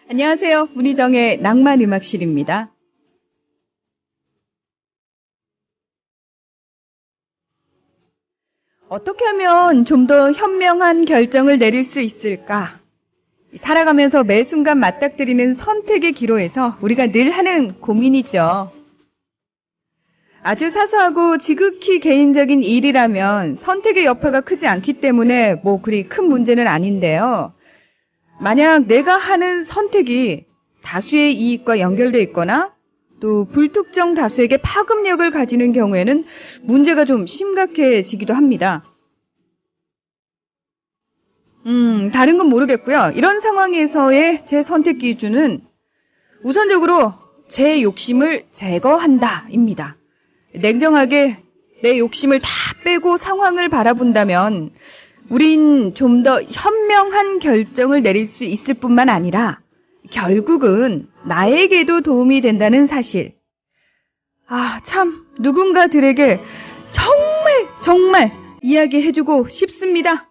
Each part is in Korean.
안녕하세요. 문희정의 낭만음악실입니다. 어떻게 하면 좀 더 현명한 결정을 내릴 수 있을까? 살아가면서 매 순간 맞닥뜨리는 선택의 기로에서 우리가 늘 하는 고민이죠. 아주 사소하고 지극히 개인적인 일이라면 선택의 여파가 크지 않기 때문에 그리 큰 문제는 아닌데요. 만약 내가 하는 선택이 다수의 이익과 연결돼 있거나 또 불특정 다수에게 파급력을 가지는 경우에는 문제가 좀 심각해지기도 합니다. 다른 건 모르겠고요. 이런 상황에서의 제 선택 기준은 우선적으로 제 욕심을 제거한다입니다. 냉정하게 내 욕심을 다 빼고 상황을 바라본다면 우린 좀 더 현명한 결정을 내릴 수 있을 뿐만 아니라 결국은 나에게도 도움이 된다는 사실. 참 누군가들에게 정말 이야기해주고 싶습니다.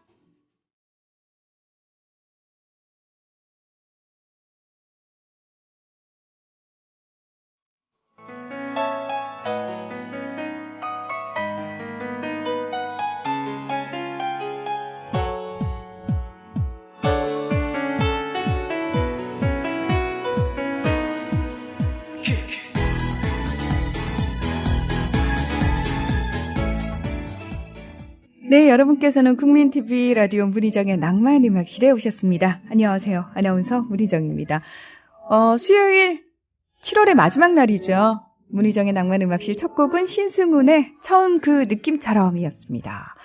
네, 여러분께서는 국민TV 라디오 문희정의 낭만음악실에 오셨습니다. 안녕하세요. 아나운서 문희정입니다. 수요일 7월의 마지막 날이죠. 문희정의 낭만음악실 첫 곡은 신승훈의 처음 그 느낌처럼이었습니다.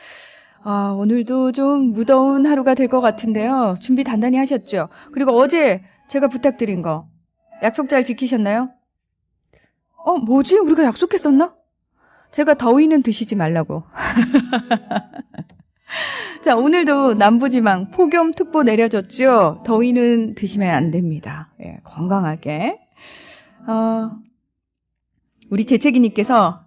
오늘도 좀 무더운 하루가 될 것 같은데요. 준비 단단히 하셨죠? 그리고 어제 제가 부탁드린 거 약속 잘 지키셨나요? 뭐지? 우리가 약속했었나? 제가 더위는 드시지 말라고. 자, 오늘도 남부지방 폭염특보 내려졌죠? 더위는 드시면 안 됩니다. 예, 건강하게. 우리 재채기님께서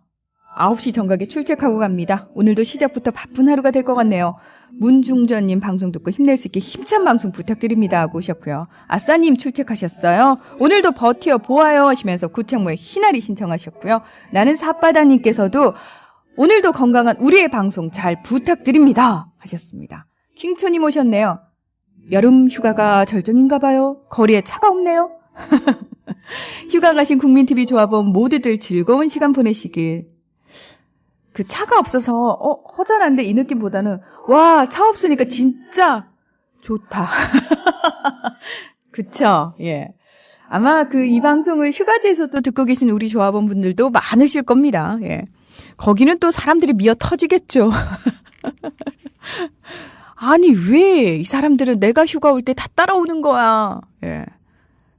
9시 정각에 출첵하고 갑니다. 오늘도 시작부터 바쁜 하루가 될 것 같네요. 문중전님 방송 듣고 힘낼 수 있게 힘찬 방송 부탁드립니다 하고 오셨고요. 아싸님 출첵하셨어요. 오늘도 버텨 보아요 하시면서 구창모의 희나리 신청하셨고요. 나는 사바다님께서도 오늘도 건강한 우리의 방송 잘 부탁드립니다 하셨습니다. 킹초님 오셨네요. 여름 휴가가 절정인가 봐요. 거리에 차가 없네요. 휴가 가신 국민TV 조합원 모두들 즐거운 시간 보내시길. 그 차가 없어서 허전한데 이 느낌보다는 와, 차 없으니까 진짜 좋다. 그쵸? 예. 아마 이 방송을 휴가지에서 또 듣고 계신 우리 조합원분들도 많으실 겁니다. 예. 거기는 또 사람들이 미어 터지겠죠. 아니, 왜 이 사람들은 내가 휴가 올 때 다 따라오는 거야. 예.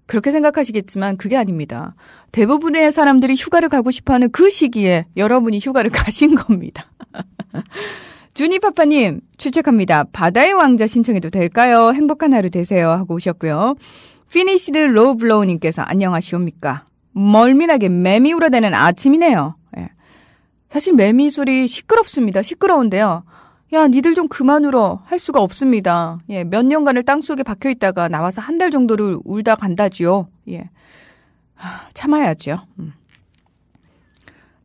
그렇게 생각하시겠지만 그게 아닙니다. 대부분의 사람들이 휴가를 가고 싶어하는 그 시기에 여러분이 휴가를 가신 겁니다. 주니파파님 출첵합니다. 바다의 왕자 신청해도 될까요? 행복한 하루 되세요 하고 오셨고요. 피니시드 로블로우님께서 안녕하시옵니까. 멀미나게 매미 울어대는 아침이네요. 예. 사실 매미 소리 시끄럽습니다. 시끄러운데요. 야, 니들 좀 그만 울어 할 수가 없습니다. 예, 몇 년간을 땅속에 박혀있다가 나와서 한 달 정도를 울다 간다지요. 예, 참아야죠.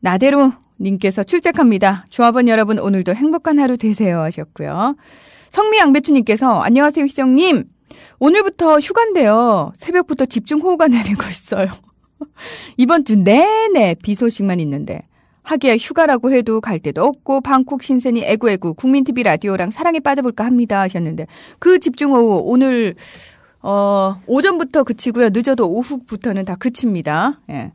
나대로 님께서 출첵합니다. 조합원 여러분 오늘도 행복한 하루 되세요 하셨고요. 성미양배추님께서 안녕하세요 희정님. 오늘부터 휴가인데요. 새벽부터 집중호우가 내리고 있어요. 이번 주 내내 비 소식만 있는데 하기야 휴가라고 해도 갈 데도 없고 방콕 신세니 애구애구 국민TV 라디오랑 사랑에 빠져볼까 합니다 하셨는데 그 집중호우 오늘 오전부터 그치고요. 늦어도 오후부터는 다 그칩니다. 예.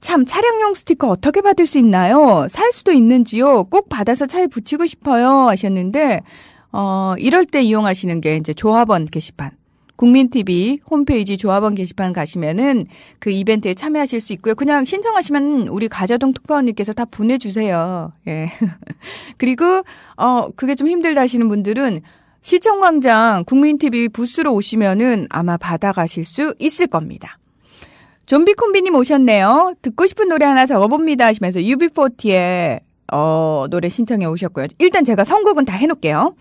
참 차량용 스티커 어떻게 받을 수 있나요? 살 수도 있는지요? 꼭 받아서 차에 붙이고 싶어요 하셨는데 이럴 때 이용하시는 게 이제 조합원 게시판. 국민TV 홈페이지 조합원 게시판 가시면은 그 이벤트에 참여하실 수 있고요. 그냥 신청하시면 우리 가자동 특파원님께서 다 보내주세요. 예. 그리고 그게 좀 힘들다 하시는 분들은 시청광장 국민TV 부스로 오시면은 아마 받아가실 수 있을 겁니다. 좀비콤비님 오셨네요. 듣고 싶은 노래 하나 적어봅니다 하시면서 UB40의 노래 신청해 오셨고요. 일단 제가 선곡은 다 해놓을게요.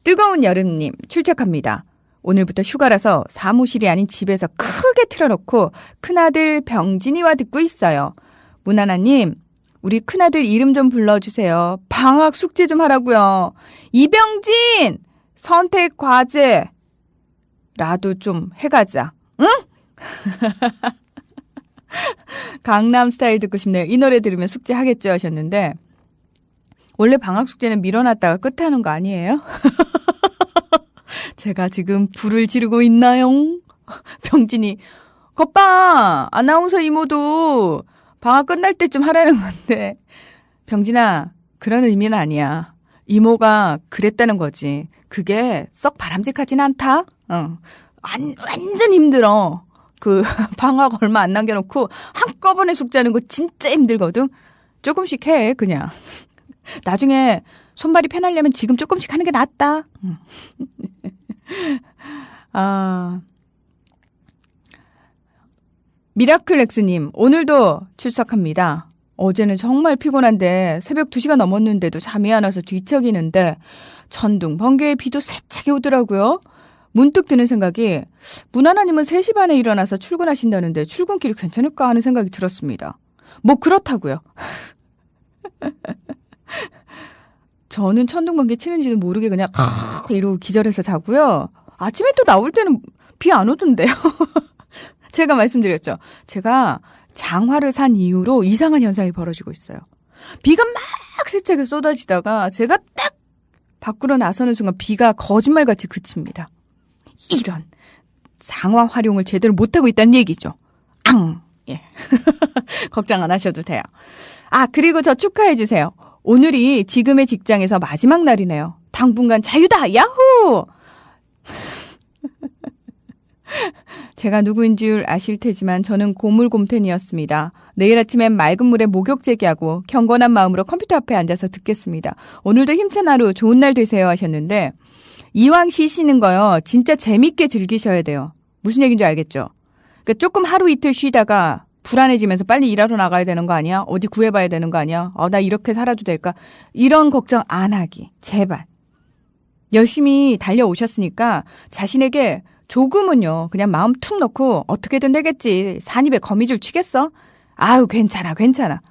뜨거운 여름님 출첵합니다. 오늘부터 휴가라서 사무실이 아닌 집에서 크게 틀어놓고 큰아들 병진이와 듣고 있어요. 문하나님, 우리 큰아들 이름 좀 불러주세요. 방학 숙제 좀 하라고요. 이병진! 선택 과제! 라도 좀 해가자. 응? 강남 스타일 듣고 싶네요. 이 노래 들으면 숙제 하겠죠 하셨는데 원래 방학 숙제는 밀어놨다가 끝에 하는 거 아니에요? 제가 지금 불을 지르고 있나요? 병진이 겉봐 아나운서 이모도 방학 끝날 때쯤 하라는 건데 병진아 그런 의미는 아니야. 이모가 그랬다는 거지. 그게 썩 바람직하진 않다. 완전 힘들어. 그 방학 얼마 안 남겨놓고 한꺼번에 숙제하는 거 진짜 힘들거든. 조금씩 해 그냥. 나중에 손발이 편하려면 지금 조금씩 하는 게 낫다. 미라클엑스님 오늘도 출석합니다. 어제는 정말 피곤한데 새벽 2시가 넘었는데도 잠이 안 와서 뒤척이는데 천둥 번개의 비도 세차게 오더라고요. 문득 드는 생각이 문하나님은 3시 반에 일어나서 출근하신다는데 출근길이 괜찮을까 하는 생각이 들었습니다. 뭐 그렇다고요. 저는 천둥 번개 치는지도 모르게 그냥 이러고 기절해서 자고요. 아침에 또 나올 때는 비 안 오던데요. 제가 말씀드렸죠. 제가 장화를 산 이후로 이상한 현상이 벌어지고 있어요. 비가 막 세차게 쏟아지다가 제가 딱 밖으로 나서는 순간 비가 거짓말같이 그칩니다. 이런 장화 활용을 제대로 못하고 있다는 얘기죠. 예. 걱정 안 하셔도 돼요. 그리고 저 축하해 주세요. 오늘이 지금의 직장에서 마지막 날이네요. 당분간 자유다. 야호! 제가 누구인 줄 아실 테지만 저는 고물곰텐이었습니다. 내일 아침엔 맑은 물에 목욕 제기하고 경건한 마음으로 컴퓨터 앞에 앉아서 듣겠습니다. 오늘도 힘찬 하루 좋은 날 되세요 하셨는데 이왕 쉬시는 거요. 진짜 재밌게 즐기셔야 돼요. 무슨 얘기인지 알겠죠? 그러니까 조금 하루 이틀 쉬다가 불안해지면서 빨리 일하러 나가야 되는 거 아니야? 어디 구해봐야 되는 거 아니야? 나 이렇게 살아도 될까? 이런 걱정 안 하기. 제발. 열심히 달려오셨으니까 자신에게 조금은요. 그냥 마음 툭 넣고 어떻게든 되겠지. 산입에 거미줄 치겠어? 괜찮아.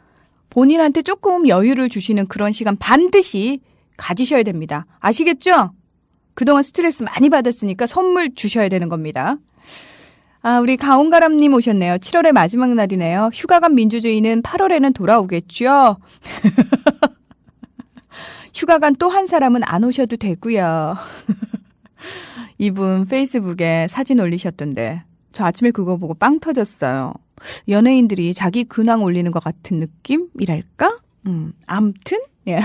본인한테 조금 여유를 주시는 그런 시간 반드시 가지셔야 됩니다. 아시겠죠? 그동안 스트레스 많이 받았으니까 선물 주셔야 되는 겁니다. 우리 가온가람님 오셨네요. 7월의 마지막 날이네요. 휴가 간 민주주의는 8월에는 돌아오겠죠? 휴가 간 또 한 사람은 안 오셔도 되고요. 이분 페이스북에 사진 올리셨던데 저 아침에 그거 보고 빵 터졌어요. 연예인들이 자기 근황 올리는 것 같은 느낌이랄까? 암튼 예.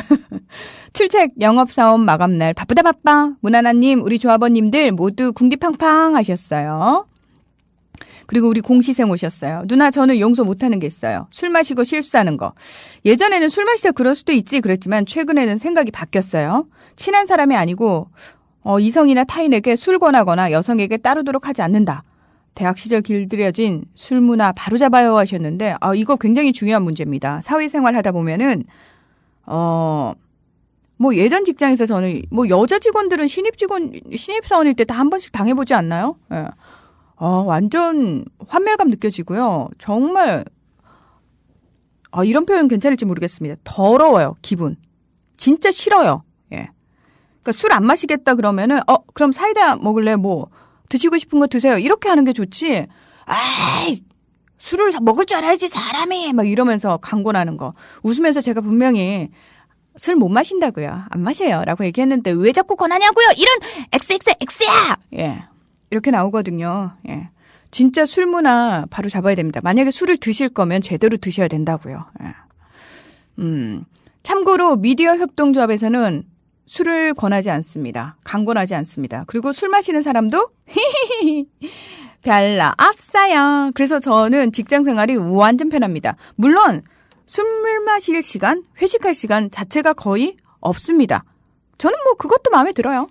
출첵 영업사원 마감날 바쁘다 바빠. 문하나님 우리 조합원님들 모두 궁디팡팡 하셨어요. 그리고 우리 공시생 오셨어요. 누나 저는 용서 못하는 게 있어요. 술 마시고 실수하는 거. 예전에는 술 마시다 그럴 수도 있지 그랬지만 최근에는 생각이 바뀌었어요. 친한 사람이 아니고 이성이나 타인에게 술 권하거나 여성에게 따르도록 하지 않는다. 대학 시절 길들여진 술 문화 바로잡아요 하셨는데 이거 굉장히 중요한 문제입니다. 사회생활 하다 보면은 뭐 예전 직장에서 저는 뭐 여자 직원들은 신입사원일 때 다 한 번씩 당해보지 않나요? 예. 완전 환멸감 느껴지고요. 정말 이런 표현 괜찮을지 모르겠습니다. 더러워요. 기분. 진짜 싫어요. 예. 그러니까 술 안 마시겠다 그러면은 그럼 사이다 먹을래? 뭐 드시고 싶은 거 드세요. 이렇게 하는 게 좋지. 술을 먹을 줄 알아야지 사람이 막 이러면서 강권하는 거. 웃으면서 제가 분명히 술 못 마신다고요. 안 마셔요. 라고 얘기했는데 왜 자꾸 권하냐고요. 이런 XXX야. 예. 이렇게 나오거든요. 예. 진짜 술 문화 바로 잡아야 됩니다. 만약에 술을 드실 거면 제대로 드셔야 된다고요. 예. 참고로 미디어 협동조합에서는 술을 권하지 않습니다. 강권하지 않습니다. 그리고 술 마시는 사람도 별로 없어요. 그래서 저는 직장 생활이 완전 편합니다. 물론 술 마실 시간, 회식할 시간 자체가 거의 없습니다. 저는 뭐 그것도 마음에 들어요.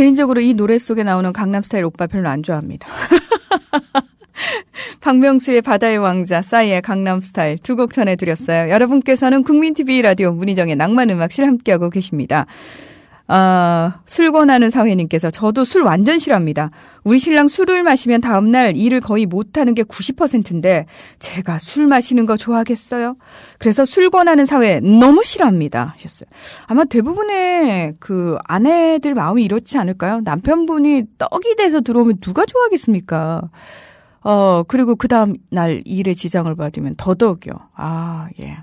개인적으로 이 노래 속에 나오는 강남스타일 오빠 별로 안 좋아합니다. 박명수의 바다의 왕자, 싸이의 강남스타일 두 곡 전해드렸어요. 여러분께서는 국민TV 라디오 문희정의 낭만음악실 함께하고 계십니다. 술 권하는 사회님께서 저도 술 완전 싫어합니다. 우리 신랑 술을 마시면 다음날 일을 거의 못하는 게 90%인데 제가 술 마시는 거 좋아하겠어요? 그래서 술 권하는 사회 너무 싫어합니다 하셨어요. 아마 대부분의 그 아내들 마음이 이렇지 않을까요? 남편분이 떡이 돼서 들어오면 누가 좋아하겠습니까? 그리고 그 다음 날 일에 지장을 받으면 더더욱요. 예.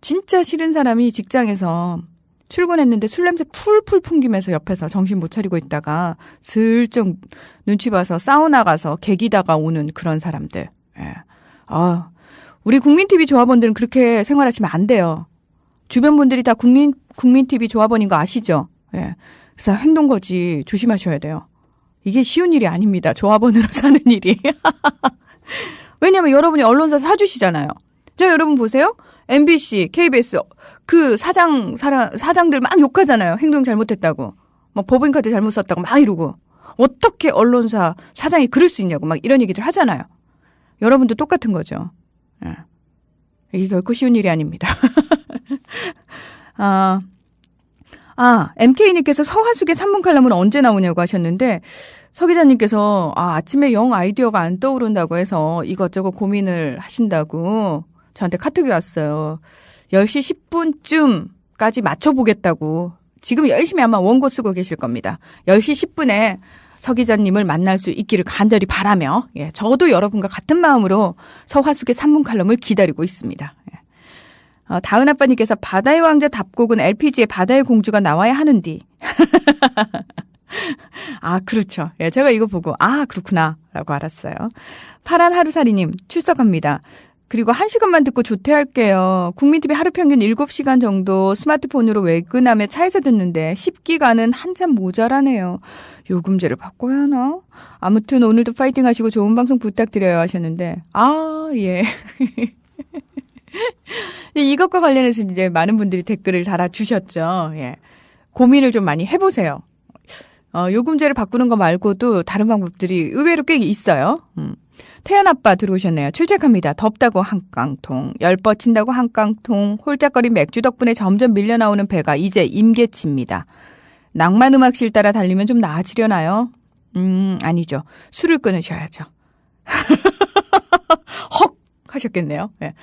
진짜 싫은 사람이 직장에서 출근했는데 술 냄새 풀풀 풍기면서 옆에서 정신 못 차리고 있다가 슬쩍 눈치 봐서 사우나 가서 개기다가 오는 그런 사람들. 예. 우리 국민TV 조합원들은 그렇게 생활하시면 안 돼요. 주변 분들이 다 국민TV 조합원인 거 아시죠? 예. 그래서 행동거지 조심하셔야 돼요. 이게 쉬운 일이 아닙니다. 조합원으로 사는 일이. 왜냐면 여러분이 언론사 사주시잖아요. 자, 여러분 보세요. MBC, KBS 그 사장들 막 욕하잖아요. 행동 잘못했다고. 막 법인카드 잘못 썼다고 막 이러고. 어떻게 언론사 사장이 그럴 수 있냐고 막 이런 얘기들 하잖아요. 여러분도 똑같은 거죠. 예. 이게 결코 쉬운 일이 아닙니다. MK님께서 서하숙의 3분 칼럼은 언제 나오냐고 하셨는데 서 기자님께서 아침에 영 아이디어가 안 떠오른다고 해서 이것저것 고민을 하신다고 저한테 카톡이 왔어요. 10시 10분쯤까지 맞춰보겠다고. 지금 열심히 아마 원고 쓰고 계실 겁니다. 10시 10분에 서 기자님을 만날 수 있기를 간절히 바라며 저도 여러분과 같은 마음으로 서화숙의 3분 칼럼을 기다리고 있습니다. 다은 아빠님께서 바다의 왕자 답곡은 LPG의 바다의 공주가 나와야 하는디. 그렇죠. 제가 이거 보고 그렇구나 라고 알았어요. 파란 하루살이님 출석합니다. 그리고 1시간만 듣고 조퇴할게요. 국민TV 하루 평균 7시간 정도 스마트폰으로 외근하며 차에서 듣는데 10기가는 한참 모자라네요. 요금제를 바꿔야 하나? 아무튼 오늘도 파이팅 하시고 좋은 방송 부탁드려요 하셨는데 예. 이것과 관련해서 이제 많은 분들이 댓글을 달아주셨죠. 예. 고민을 좀 많이 해보세요. 요금제를 바꾸는 거 말고도 다른 방법들이 의외로 꽤 있어요. 태연 아빠 들어오셨네요. 출첵합니다. 덥다고 한 깡통, 열 뻗친다고 한 깡통, 홀짝거린 맥주 덕분에 점점 밀려나오는 배가 이제 임계치입니다. 낭만음악실 따라 달리면 좀 나아지려나요? 아니죠. 술을 끊으셔야죠. 헉! 하셨겠네요. 예.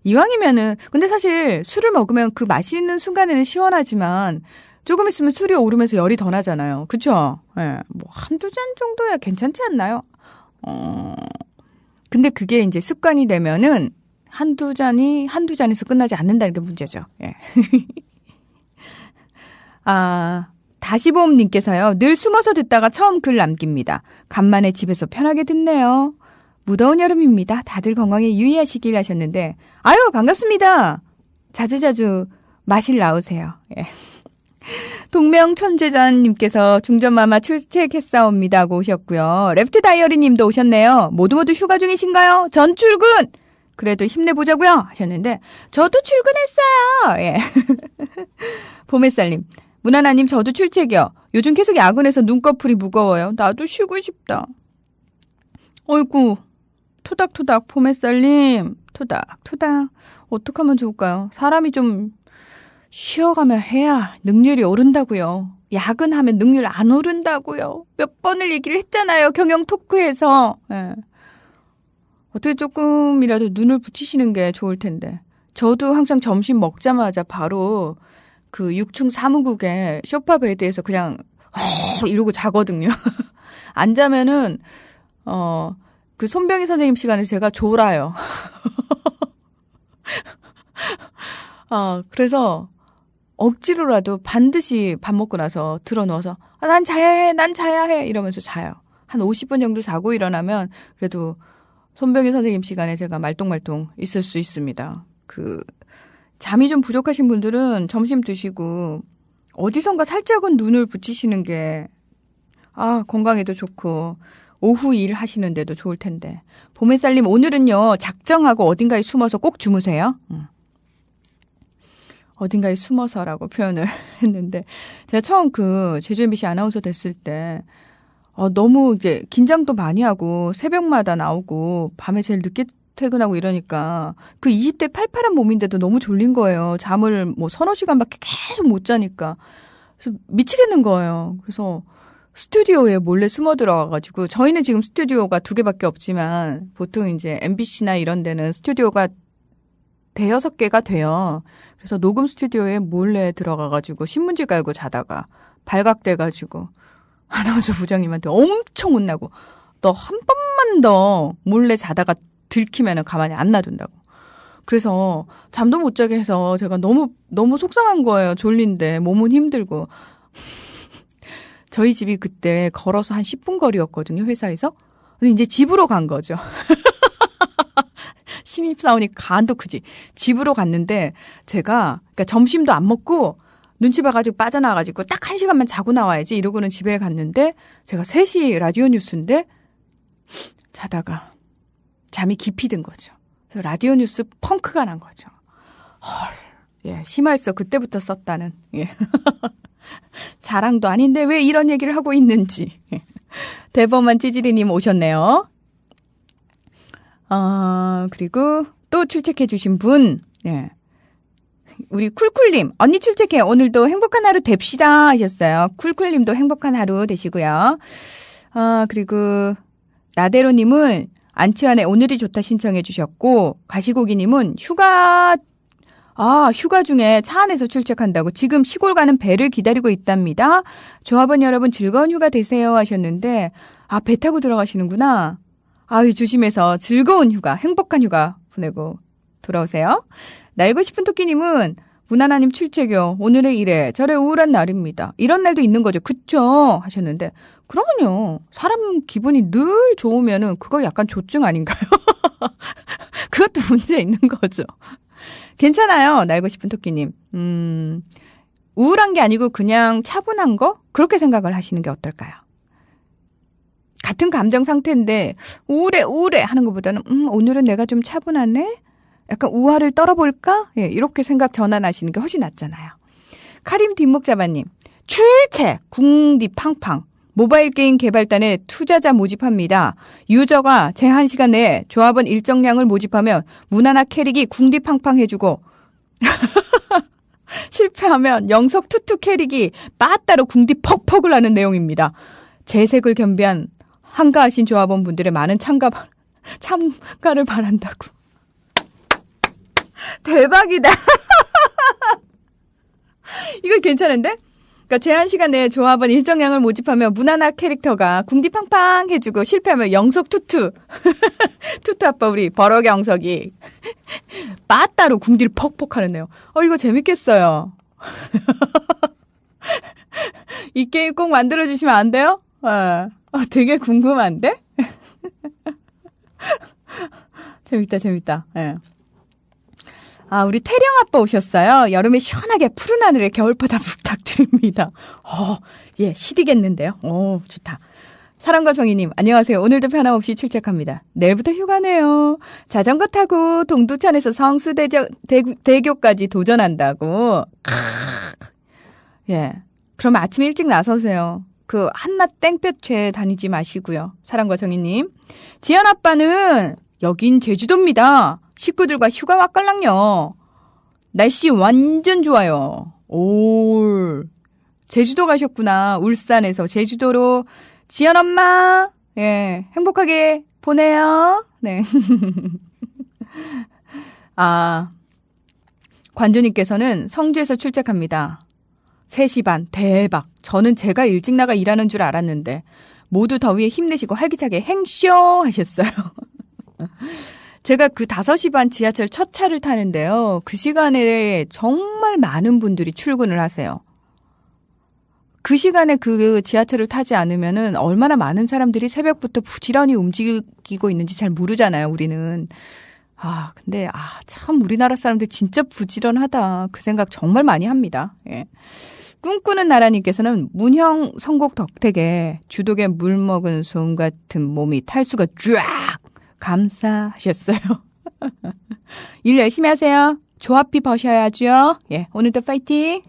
이왕이면은, 근데 사실 술을 먹으면 그 마시는 순간에는 시원하지만 조금 있으면 술이 오르면서 열이 더 나잖아요. 그쵸? 예. 뭐 한두 잔 정도야 괜찮지 않나요? 근데 그게 이제 습관이 되면은 한두 잔에서 끝나지 않는다는 게 문제죠. 예. 다시보험님께서요. 늘 숨어서 듣다가 처음 글 남깁니다. 간만에 집에서 편하게 듣네요. 무더운 여름입니다. 다들 건강에 유의하시길 하셨는데 아유 반갑습니다. 자주자주 마실 나오세요. 예. 동명천재자님께서 중전마마 출첵했사옵니다 하고 오셨고요. 레프트 다이어리님도 오셨네요. 모두 휴가 중이신가요? 전 출근! 그래도 힘내보자고요 하셨는데 저도 출근했어요. 예. 봄햇살님. 문하나님 저도 출첵이요. 요즘 계속 야근해서 눈꺼풀이 무거워요. 나도 쉬고 싶다. 어이구 토닥토닥 봄햇살님 토닥토닥 어떡하면 좋을까요? 사람이 좀 쉬어가며 해야 능률이 오른다고요. 야근하면 능률 안 오른다고요. 몇 번을 얘기를 했잖아요. 경영 토크에서. 예. 어떻게 조금이라도 눈을 붙이시는 게 좋을 텐데. 저도 항상 점심 먹자마자 바로 그 6층 사무국에 소파 베드에서 그냥 이러고 자거든요. 안 자면은 그 손병희 선생님 시간에 제가 졸아요. 그래서 억지로라도 반드시 밥 먹고 나서 들어누워서 난 자야 해 이러면서 자요. 한 50분 정도 자고 일어나면 그래도 손병희 선생님 시간에 제가 말똥말똥 있을 수 있습니다. 잠이 좀 부족하신 분들은 점심 드시고 어디선가 살짝은 눈을 붙이시는 게 건강에도 좋고 오후 일 하시는데도 좋을 텐데. 봄햇살님 오늘은요 작정하고 어딘가에 숨어서 꼭 주무세요. 어딘가에 숨어서라고 표현을 했는데 제가 처음 그 제주 MBC 아나운서 됐을 때 너무 이제 긴장도 많이 하고 새벽마다 나오고 밤에 제일 늦게 퇴근하고 이러니까 그 20대 팔팔한 몸인데도 너무 졸린 거예요. 잠을 뭐 서너 시간밖에 계속 못 자니까. 그래서 미치겠는 거예요. 그래서 스튜디오에 몰래 숨어 들어가가지고 저희는 지금 스튜디오가 2개밖에 없지만 보통 이제 MBC나 이런 데는 스튜디오가 대여섯 개가 돼요. 그래서 녹음 스튜디오에 몰래 들어가가지고 신문지 깔고 자다가 발각돼가지고 아나운서 부장님한테 엄청 혼나고 너 한 번만 더 몰래 자다가 들키면은 가만히 안 놔둔다고. 그래서 잠도 못 자게 해서 제가 너무 속상한 거예요. 졸린데 몸은 힘들고. 저희 집이 그때 걸어서 한 10분 거리였거든요. 회사에서. 근데 이제 집으로 간 거죠. 신입사원이 간도 크지. 집으로 갔는데 제가 그러니까 점심도 안 먹고 눈치 봐가지고 빠져나와가지고 딱 1시간만 자고 나와야지 이러고는 집에 갔는데 제가 3시 라디오 뉴스인데 자다가 잠이 깊이 든 거죠. 그래서 라디오 뉴스 펑크가 난 거죠. 헐, 예, 심할서 그때부터 썼다는, 예. 자랑도 아닌데 왜 이런 얘기를 하고 있는지. 대범한 찌질이님 오셨네요. 그리고 또 출첵해주신 분, 예. 우리 쿨쿨님, 언니 출첵해. 오늘도 행복한 하루 됩시다 하셨어요. 쿨쿨님도 행복한 하루 되시고요. 그리고 나대로님은 안치환의 오늘이 좋다 신청해 주셨고, 가시고기님은 휴가 중에 차 안에서 출첵한다고 지금 시골 가는 배를 기다리고 있답니다. 조합원 여러분 즐거운 휴가 되세요 하셨는데, 배 타고 들어가시는구나. 조심해서 즐거운 휴가, 행복한 휴가 보내고 돌아오세요. 날고 싶은 토끼님은 무난하님 출첵요. 오늘의 이래 저래 우울한 날입니다. 이런 날도 있는 거죠. 그쵸? 하셨는데 그러면요. 사람 기분이 늘 좋으면은 그거 약간 조증 아닌가요? 그것도 문제 있는 거죠. 괜찮아요. 날고 싶은 토끼님. 우울한 게 아니고 그냥 차분한 거? 그렇게 생각을 하시는 게 어떨까요? 같은 감정 상태인데 우울해 하는 것보다는 오늘은 내가 좀 차분하네? 약간 우화를 떨어볼까? 예, 이렇게 생각 전환하시는 게 훨씬 낫잖아요. 카림 뒷목자바님, 출첵 궁디팡팡 모바일 게임 개발단에 투자자 모집합니다. 유저가 제한 시간 내에 조합원 일정량을 모집하면 무난한 캐릭이 궁디팡팡 해주고 실패하면 영석 투투 캐릭이 빠따로 궁디 퍽퍽을 하는 내용입니다. 재색을 겸비한 한가하신 조합원 분들의 많은 참가를 바란다고. 대박이다. 이거 괜찮은데? 그러니까 제한 시간 내에 조합원 일정량을 모집하면 무난한 캐릭터가 궁디팡팡 해주고 실패하면 영석 투투. 투투 아빠 우리 버럭 영석이 빠따로 궁디를 퍽퍽 하는데요. 이거 재밌겠어요. 이 게임 꼭 만들어주시면 안 돼요? 되게 궁금한데? 재밌다. 예. 우리 태령 아빠 오셨어요. 여름에 시원하게 푸른 하늘에 겨울바다 부탁드립니다. 예, 시리겠는데요. 좋다. 사랑과 정의님, 안녕하세요. 오늘도 변함없이 출첵합니다. 내일부터 휴가네요. 자전거 타고 동두천에서 성수대교까지 도전한다고. 예. 그러면 아침 일찍 나서세요. 그 한낮 땡볕에 다니지 마시고요. 사랑과 정의님. 지연 아빠는 여긴 제주도입니다. 식구들과 휴가 왔걸랑요. 날씨 완전 좋아요. 제주도 가셨구나. 울산에서 제주도로. 지연 엄마, 예, 행복하게 보내요. 네. 관주님께서는 성주에서 출첵합니다. 3시 반, 대박. 저는 제가 일찍 나가 일하는 줄 알았는데 모두 더위에 힘내시고 활기차게 행쇼 하셨어요. 제가 그 5시 반 지하철 첫 차를 타는데요. 그 시간에 정말 많은 분들이 출근을 하세요. 그 시간에 그 지하철을 타지 않으면은 얼마나 많은 사람들이 새벽부터 부지런히 움직이고 있는지 잘 모르잖아요, 우리는. 근데 참 우리나라 사람들 진짜 부지런하다. 그 생각 정말 많이 합니다. 예. 꿈꾸는 나라님께서는 문형 선곡 덕택에 주독에 물 먹은 솜 같은 몸이 탈수가 쫙 감사하셨어요. 일 열심히 하세요. 조합비 버셔야죠. 예, 오늘도 파이팅!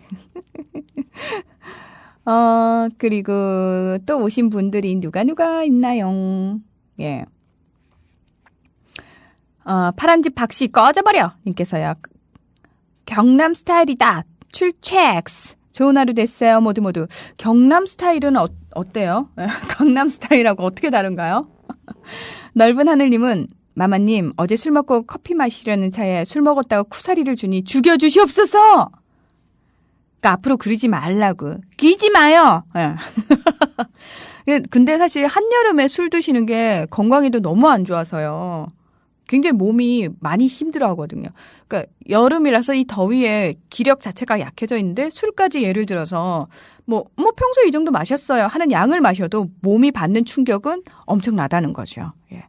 그리고 또 오신 분들이 누가 있나요? 예. 파란집 박씨 꺼져버려! 님께서요. 경남 스타일이다. 출첵스. 좋은 하루 됐어요. 모두. 경남 스타일은 어때요? 경남 스타일하고 어떻게 다른가요? 넓은 하늘님은 마마님 어제 술 먹고 커피 마시려는 차에 술 먹었다가 쿠사리를 주니 죽여주시옵소서. 그러니까 앞으로 그러지 말라고. 끼지 마요. 근데 사실 한여름에 술 드시는 게 건강에도 너무 안 좋아서요. 굉장히 몸이 많이 힘들어하거든요. 그러니까 여름이라서 이 더위에 기력 자체가 약해져 있는데 술까지 예를 들어서 뭐 평소에 이 정도 마셨어요 하는 양을 마셔도 몸이 받는 충격은 엄청나다는 거죠. 예.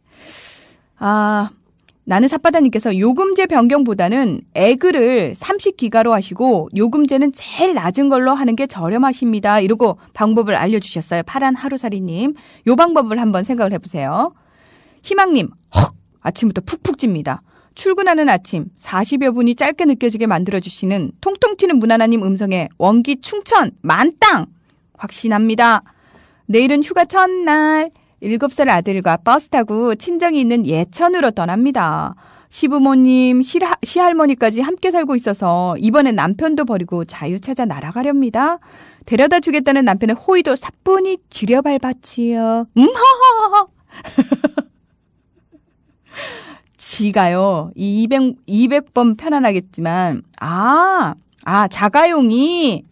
나는 삿바다님께서 요금제 변경보다는 에그를 30기가로 하시고 요금제는 제일 낮은 걸로 하는 게 저렴하십니다. 이러고 방법을 알려주셨어요. 파란 하루살이님. 요 방법을 한번 생각을 해보세요. 희망님. 아침부터 푹푹 찝니다. 출근하는 아침 40여 분이 짧게 느껴지게 만들어주시는 통통 튀는 문하나님 음성에 원기 충천 만땅 확신합니다. 내일은 휴가 첫날 7살 아들과 버스 타고 친정이 있는 예천으로 떠납니다. 시부모님, 시할머니까지 함께 살고 있어서 이번엔 남편도 버리고 자유 찾아 날아가렵니다. 데려다 주겠다는 남편의 호의도 사뿐히 지려밟았지요. 허허허. 지가요, 200번 편안하겠지만, 자가용이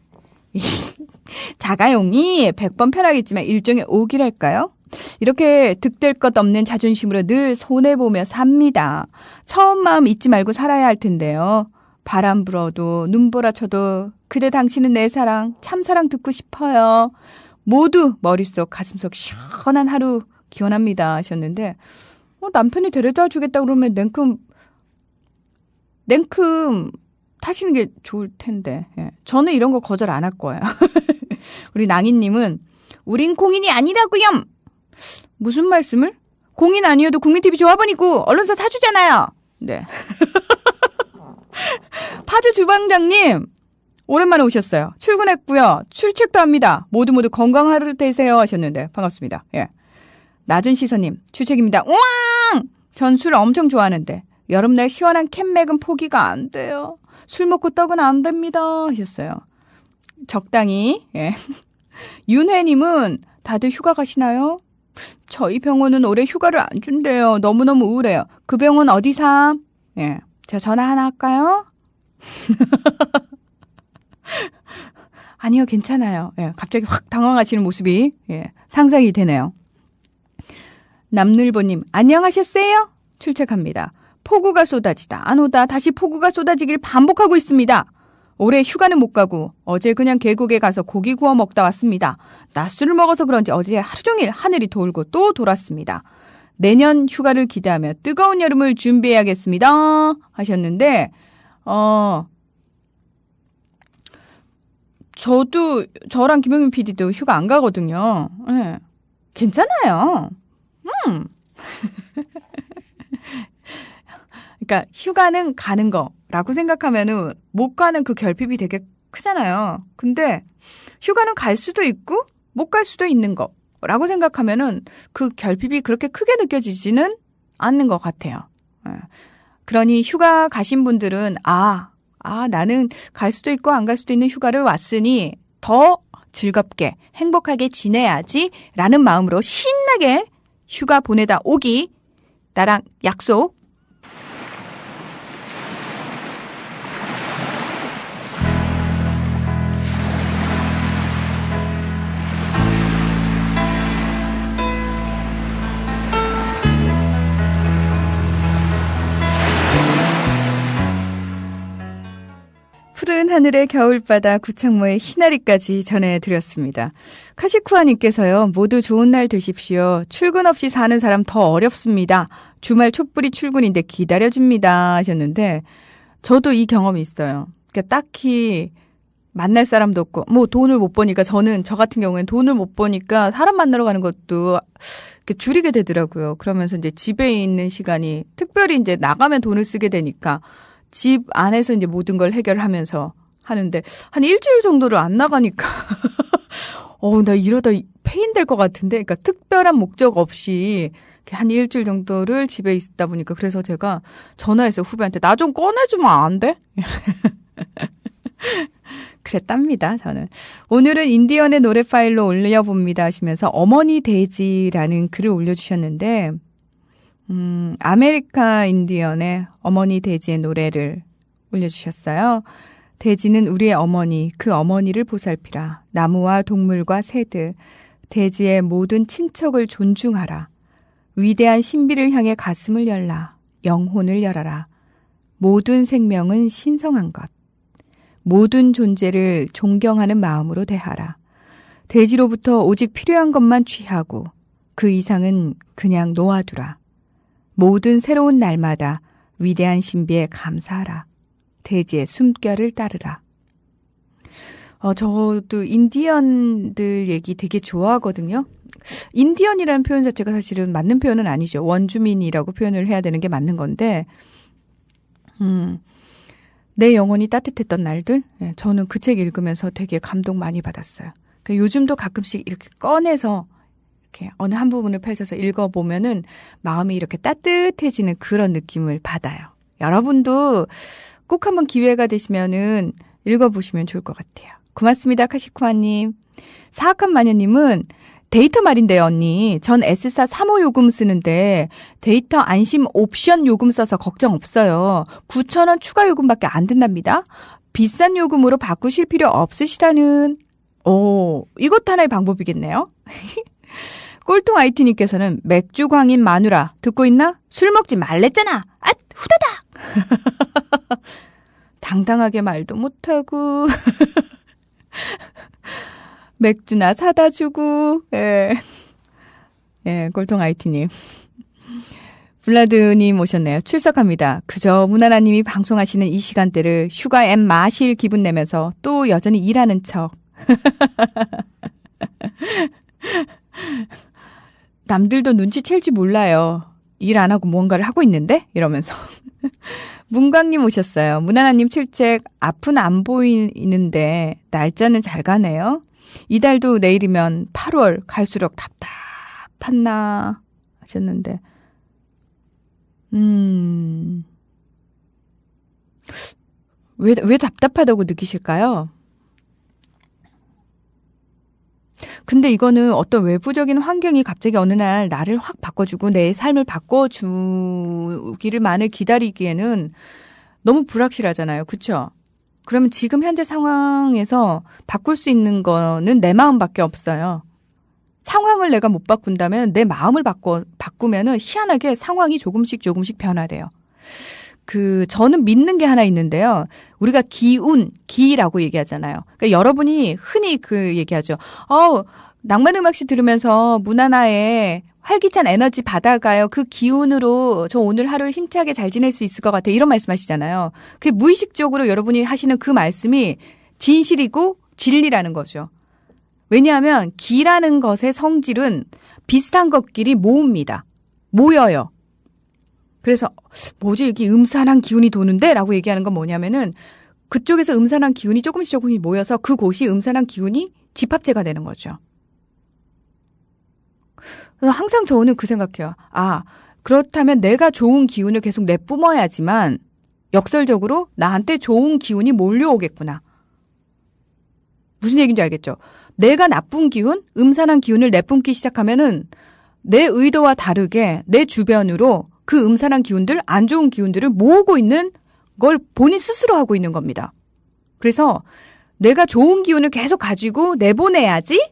100번 편하겠지만 일종의 오기랄까요? 이렇게 득될 것 없는 자존심으로 늘 손해보며 삽니다. 처음 마음 잊지 말고 살아야 할 텐데요. 바람 불어도 눈보라 쳐도 그대 당신은 내 사랑, 참사랑 듣고 싶어요. 모두 머릿속 가슴속 시원한 하루 기원합니다 하셨는데 남편이 데려다 주겠다 그러면 냉큼 타시는 게 좋을 텐데. 예. 저는 이런 거 거절 안 할 거예요. 우리 낭인님은 우린 공인이 아니라고요. 무슨 말씀을? 공인 아니어도 국민TV 조합원이고 언론사 사주잖아요. 네. 파주 주방장님 오랜만에 오셨어요. 출근했고요. 출첵도 합니다. 모두 건강한 하루 되세요 하셨는데 반갑습니다. 예. 낮은 시선님 출첵입니다. 우왕! 전 술 엄청 좋아하는데 여름날 시원한 캔맥은 포기가 안 돼요. 술 먹고 떡은 안 됩니다 하셨어요. 적당히. 예. 윤혜님은 다들 휴가 가시나요? 저희 병원은 올해 휴가를 안 준대요. 너무너무 우울해요. 그 병원 어디 삼? 예. 제가 전화 하나 할까요? 아니요, 괜찮아요. 예. 갑자기 확 당황하시는 모습이 상상이 되네요. 남늘보님, 안녕하셨어요? 출첵합니다. 폭우가 쏟아지다 안 오다 다시 폭우가 쏟아지길 반복하고 있습니다. 올해 휴가는 못 가고 어제 그냥 계곡에 가서 고기 구워 먹다 왔습니다. 낮술을 먹어서 그런지 어제 하루 종일 하늘이 돌고 또 돌았습니다. 내년 휴가를 기대하며 뜨거운 여름을 준비해야겠습니다 하셨는데 저랑 김영민 PD도 휴가 안 가거든요. 네. 괜찮아요. 그러니까 휴가는 가는 거라고 생각하면은 못 가는 그 결핍이 되게 크잖아요. 근데 휴가는 갈 수도 있고 못 갈 수도 있는 거라고 생각하면은 그 결핍이 그렇게 크게 느껴지지는 않는 것 같아요. 그러니 휴가 가신 분들은 나는 갈 수도 있고 안 갈 수도 있는 휴가를 왔으니 더 즐겁게 행복하게 지내야지라는 마음으로 신나게 휴가 보내다 오기 나랑 약속. 푸른 하늘의 겨울바다 구창모의 희나리까지 전해드렸습니다. 카시쿠아님께서요. 모두 좋은 날 되십시오. 출근 없이 사는 사람 더 어렵습니다. 주말 촛불이 출근인데 기다려줍니다 하셨는데 저도 이 경험이 있어요. 그러니까 딱히 만날 사람도 없고 돈을 못 버니까 저 같은 경우에는 돈을 못 버니까 사람 만나러 가는 것도 이렇게 줄이게 되더라고요. 그러면서 이제 집에 있는 시간이 특별히 이제 나가면 돈을 쓰게 되니까 집 안에서 이제 모든 걸 해결하면서 하는데 한 일주일 정도를 안 나가니까 나 이러다 폐인될 것 같은데, 그러니까 특별한 목적 없이 한 일주일 정도를 집에 있다 보니까 그래서 제가 전화해서 후배한테 나 좀 꺼내주면 안 돼? 그랬답니다, 저는. 오늘은 인디언의 노래 파일로 올려봅니다 하시면서 어머니 돼지라는 글을 올려주셨는데, 아메리카 인디언의 어머니 돼지의 노래를 올려주셨어요. 돼지는 우리의 어머니, 그 어머니를 보살피라. 나무와 동물과 새들, 돼지의 모든 친척을 존중하라. 위대한 신비를 향해 가슴을 열라. 영혼을 열어라. 모든 생명은 신성한 것. 모든 존재를 존경하는 마음으로 대하라. 돼지로부터 오직 필요한 것만 취하고 그 이상은 그냥 놓아두라. 모든 새로운 날마다 위대한 신비에 감사하라. 돼지의 숨결을 따르라. 저도 인디언들 얘기 되게 좋아하거든요. 인디언이라는 표현 자체가 사실은 맞는 표현은 아니죠. 원주민이라고 표현을 해야 되는 게 맞는 건데, 내 영혼이 따뜻했던 날들, 저는 그 책 읽으면서 되게 감동 많이 받았어요. 요즘도 가끔씩 이렇게 꺼내서 이렇게 어느 한 부분을 펼쳐서 읽어보면은 마음이 이렇게 따뜻해지는 그런 느낌을 받아요. 여러분도 꼭 한번 기회가 되시면은 읽어보시면 좋을 것 같아요. 고맙습니다, 카시쿠아님. 사악한 마녀님은 데이터 말인데요, 언니. 전 S사 3호 요금 쓰는데 데이터 안심 옵션 요금 써서 걱정 없어요. 9,000원 추가 요금밖에 안 든답니다. 비싼 요금으로 바꾸실 필요 없으시다는. 이것도 하나의 방법이겠네요. 꼴통 IT님께서는 맥주 광인 마누라 듣고 있나? 술 먹지 말랬잖아. 아, 후다닥. 당당하게 말도 못하고 맥주나 사다 주고. 꼴통 IT님. 블라드님 오셨네요. 출석합니다. 그저 문하나님이 방송하시는 이 시간대를 휴가 엠 마실 기분 내면서 또 여전히 일하는 척. 남들도 눈치챌 줄 몰라요. 일 안 하고 뭔가를 하고 있는데? 이러면서. 문광님 오셨어요. 문하나님 출첵 앞은 안 보이는데 날짜는 잘 가네요. 이달도 내일이면 8월 갈수록 답답하나 하셨는데 왜 답답하다고 느끼실까요? 근데 이거는 어떤 외부적인 환경이 갑자기 어느 날 나를 확 바꿔주고 내 삶을 바꿔주기를 만을 기다리기에는 너무 불확실하잖아요. 그렇죠? 그러면 지금 현재 상황에서 바꿀 수 있는 거는 내 마음밖에 없어요. 상황을 내가 못 바꾼다면 내 마음을 바꾸면은 희한하게 상황이 조금씩 변화돼요. 저는 믿는 게 하나 있는데요. 우리가 기라고 얘기하잖아요. 그러니까 여러분이 흔히 얘기하죠. 낭만음악시 들으면서 문하나의 활기찬 에너지 받아가요. 그 기운으로 저 오늘 하루 힘차게 잘 지낼 수 있을 것 같아요. 이런 말씀하시잖아요. 그게 무의식적으로 여러분이 하시는 그 말씀이 진실이고 진리라는 거죠. 왜냐하면 기라는 것의 성질은 비슷한 것끼리 모읍니다. 모여요. 그래서 뭐지 여기 음산한 기운이 도는데? 라고 얘기하는 건 뭐냐면은 그쪽에서 음산한 기운이 조금씩 모여서 그곳이 음산한 기운이 집합체가 되는 거죠. 그래서 항상 저는 그 생각해요. 그렇다면 내가 좋은 기운을 계속 내뿜어야지만 역설적으로 나한테 좋은 기운이 몰려오겠구나. 무슨 얘기인지 알겠죠? 내가 나쁜 기운, 음산한 기운을 내뿜기 시작하면은 내 의도와 다르게 내 주변으로 그 음산한 기운들, 안 좋은 기운들을 모으고 있는 걸 본인 스스로 하고 있는 겁니다. 그래서 내가 좋은 기운을 계속 가지고 내보내야지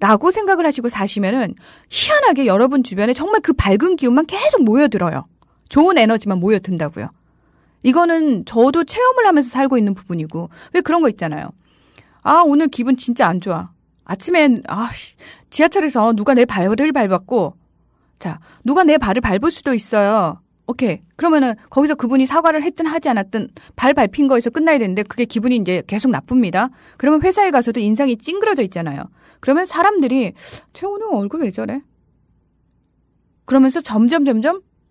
라고 생각을 하시고 사시면은 희한하게 여러분 주변에 정말 그 밝은 기운만 계속 모여들어요. 좋은 에너지만 모여든다고요. 이거는 저도 체험을 하면서 살고 있는 부분이고 왜 그런 거 있잖아요. 오늘 기분 진짜 안 좋아. 아침엔 지하철에서 누가 내 발을 밟았고 자, 누가 내 발을 밟을 수도 있어요. 오케이. 그러면은 거기서 그분이 사과를 했든 하지 않았든 발 밟힌 거에서 끝나야 되는데 그게 기분이 이제 계속 나쁩니다. 그러면 회사에 가서도 인상이 찡그러져 있잖아요. 그러면 사람들이 쟤 오늘 얼굴 왜 저래? 그러면서 점점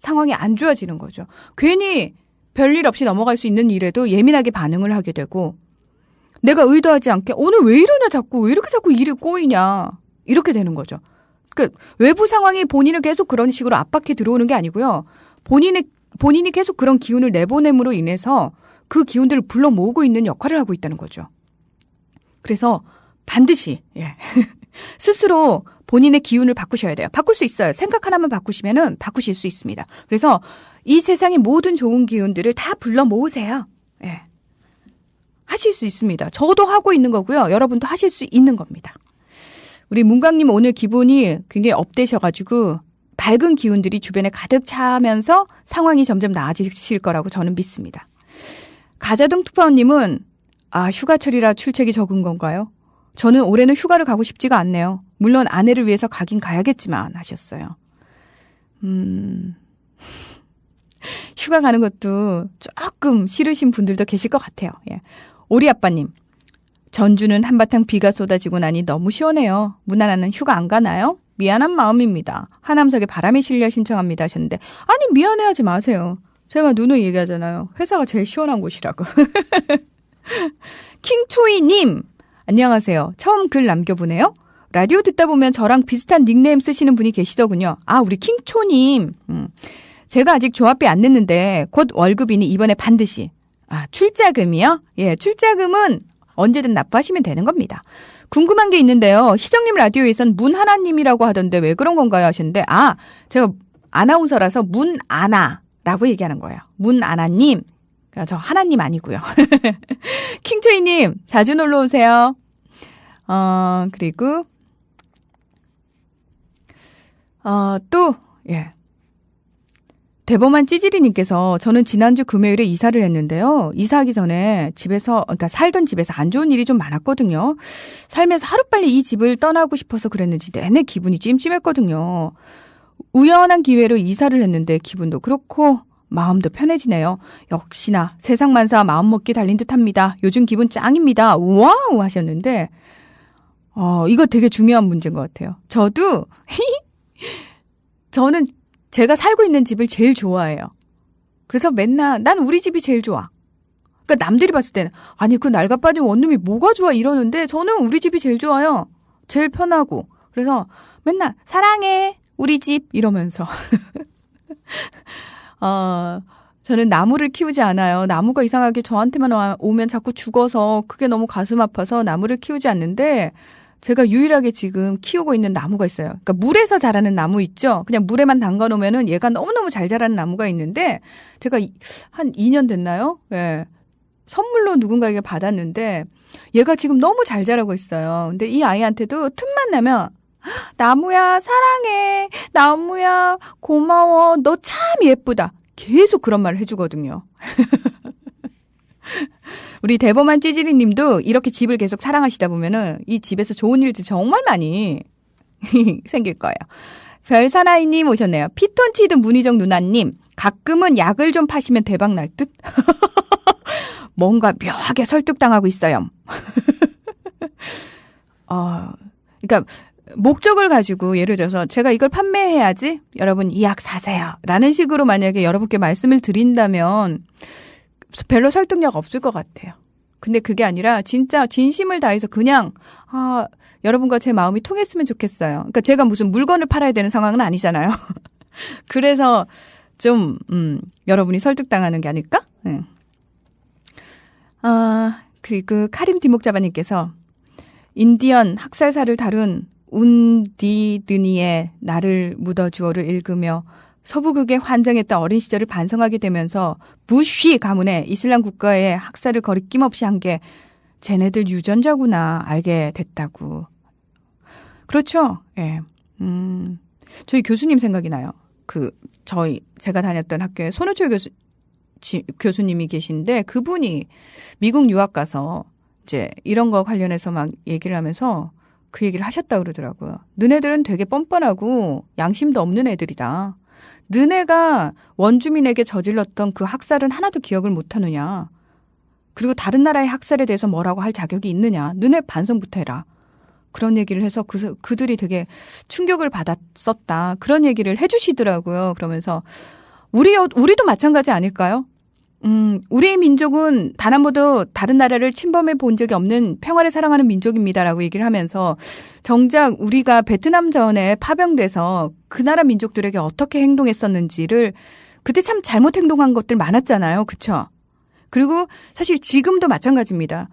상황이 안 좋아지는 거죠. 괜히 별일 없이 넘어갈 수 있는 일에도 예민하게 반응을 하게 되고 내가 의도하지 않게 오늘 왜 이러냐 자꾸 왜 이렇게 자꾸 일이 꼬이냐 이렇게 되는 거죠. 그러니까 외부 상황이 본인을 계속 그런 식으로 압박해 들어오는 게 아니고요. 본인이 계속 그런 기운을 내보냄으로 인해서 그 기운들을 불러 모으고 있는 역할을 하고 있다는 거죠. 그래서 반드시 스스로 본인의 기운을 바꾸셔야 돼요. 바꿀 수 있어요. 생각 하나만 바꾸시면은 바꾸실 수 있습니다. 그래서 이 세상의 모든 좋은 기운들을 다 불러 모으세요. 예. 하실 수 있습니다. 저도 하고 있는 거고요. 여러분도 하실 수 있는 겁니다. 우리 문광님 오늘 기분이 굉장히 업되셔가지고 밝은 기운들이 주변에 가득 차면서 상황이 점점 나아지실 거라고 저는 믿습니다. 가자동 투파원님은 휴가철이라 출첵이 적은 건가요? 저는 올해는 휴가를 가고 싶지가 않네요. 물론 아내를 위해서 가긴 가야겠지만 하셨어요. 휴가 가는 것도 조금 싫으신 분들도 계실 것 같아요. 예. 오리 아빠님. 전주는 한바탕 비가 쏟아지고 나니 너무 시원해요. 무난하는 휴가 안 가나요? 미안한 마음입니다. 하남석의 바람이 실려 신청합니다 하셨는데 아니 미안해하지 마세요. 제가 누누이 얘기하잖아요. 회사가 제일 시원한 곳이라고. 킹초이님 안녕하세요. 처음 글 남겨보네요. 라디오 듣다 보면 저랑 비슷한 닉네임 쓰시는 분이 계시더군요. 우리 킹초님. 제가 아직 조합비 안 냈는데 곧 월급이니 이번에 반드시. 출자금이요? 예, 출자금은 언제든 납부하시면 되는 겁니다. 궁금한 게 있는데요. 희정님 라디오에선 문하나님이라고 하던데 왜 그런 건가요? 하셨는데 제가 아나운서라서 문아나라고 얘기하는 거예요. 문아나님. 저 하나님 아니고요. 킹초이님 자주 놀러 오세요. 그리고 또 대범한 찌질이님께서 저는 지난주 금요일에 이사를 했는데요. 이사하기 전에 그러니까 살던 집에서 안 좋은 일이 좀 많았거든요. 살면서 하루빨리 이 집을 떠나고 싶어서 그랬는지 내내 기분이 찜찜했거든요. 우연한 기회로 이사를 했는데 기분도 그렇고 마음도 편해지네요. 역시나 세상만사 마음먹기 달린 듯합니다. 요즘 기분 짱입니다. 와우 하셨는데 이거 되게 중요한 문제인 것 같아요. 저는 제가 살고 있는 집을 제일 좋아해요. 그래서 맨날 난 우리 집이 제일 좋아. 그러니까 남들이 봤을 때는 아니 그 낡아빠진 원룸이 뭐가 좋아 이러는데 저는 우리 집이 제일 좋아요. 제일 편하고. 그래서 맨날 사랑해 우리 집 이러면서 저는 나무를 키우지 않아요. 나무가 이상하게 저한테만 오면 자꾸 죽어서 그게 너무 가슴 아파서 나무를 키우지 않는데 제가 유일하게 지금 키우고 있는 나무가 있어요. 그러니까 물에서 자라는 나무 있죠. 그냥 물에만 담가 놓으면은 얘가 너무너무 잘 자라는 나무가 있는데 제가 한 2년 됐나요? 예. 선물로 누군가에게 받았는데 얘가 지금 너무 잘 자라고 있어요. 근데 이 아이한테도 틈만 나면 나무야 사랑해. 나무야 고마워. 너 참 예쁘다. 계속 그런 말을 해주거든요. 우리 대범한 찌질이 님도 이렇게 집을 계속 사랑하시다 보면은 이 집에서 좋은 일도 정말 많이 생길 거예요. 별사나이님 오셨네요. 피톤치드 문희정 누나님 가끔은 약을 좀 파시면 대박 날 듯? 뭔가 묘하게 설득당하고 있어요. 그러니까 목적을 가지고 예를 들어서 제가 이걸 판매해야지 여러분 이 약 사세요 라는 식으로 만약에 여러분께 말씀을 드린다면 별로 설득력 없을 것 같아요. 근데 그게 아니라 진짜 진심을 다해서 그냥 여러분과 제 마음이 통했으면 좋겠어요. 그러니까 제가 무슨 물건을 팔아야 되는 상황은 아니잖아요. 그래서 좀 여러분이 설득당하는 게 아닐까? 네. 그리고 카림 디목자바님께서 인디언 학살사를 다룬 운디드니의 나를 묻어주어를 읽으며 서부극에 환장했던 어린 시절을 반성하게 되면서 부쉬 가문의 이슬람 국가의 학살을 거리낌없이 한 게 쟤네들 유전자구나 알게 됐다고. 그렇죠. 예. 저희 교수님 생각이 나요. 제가 다녔던 학교에 손호철 교수님이 계신데 그분이 미국 유학 가서 이제 이런 거 관련해서 막 얘기를 하면서 그 얘기를 하셨다고 그러더라고요. 너네들은 되게 뻔뻔하고 양심도 없는 애들이다. 너네가 원주민에게 저질렀던 그 학살은 하나도 기억을 못하느냐. 그리고 다른 나라의 학살에 대해서 뭐라고 할 자격이 있느냐. 너네 반성부터 해라. 그런 얘기를 해서 그들이 되게 충격을 받았었다. 그런 얘기를 해주시더라고요. 그러면서 우리도 마찬가지 아닐까요? 우리 민족은 단 한 번도 다른 나라를 침범해 본 적이 없는 평화를 사랑하는 민족입니다라고 얘기를 하면서 정작 우리가 베트남 전에 파병돼서 그 나라 민족들에게 어떻게 행동했었는지를 그때 참 잘못 행동한 것들 많았잖아요. 그렇죠? 그리고 사실 지금도 마찬가지입니다.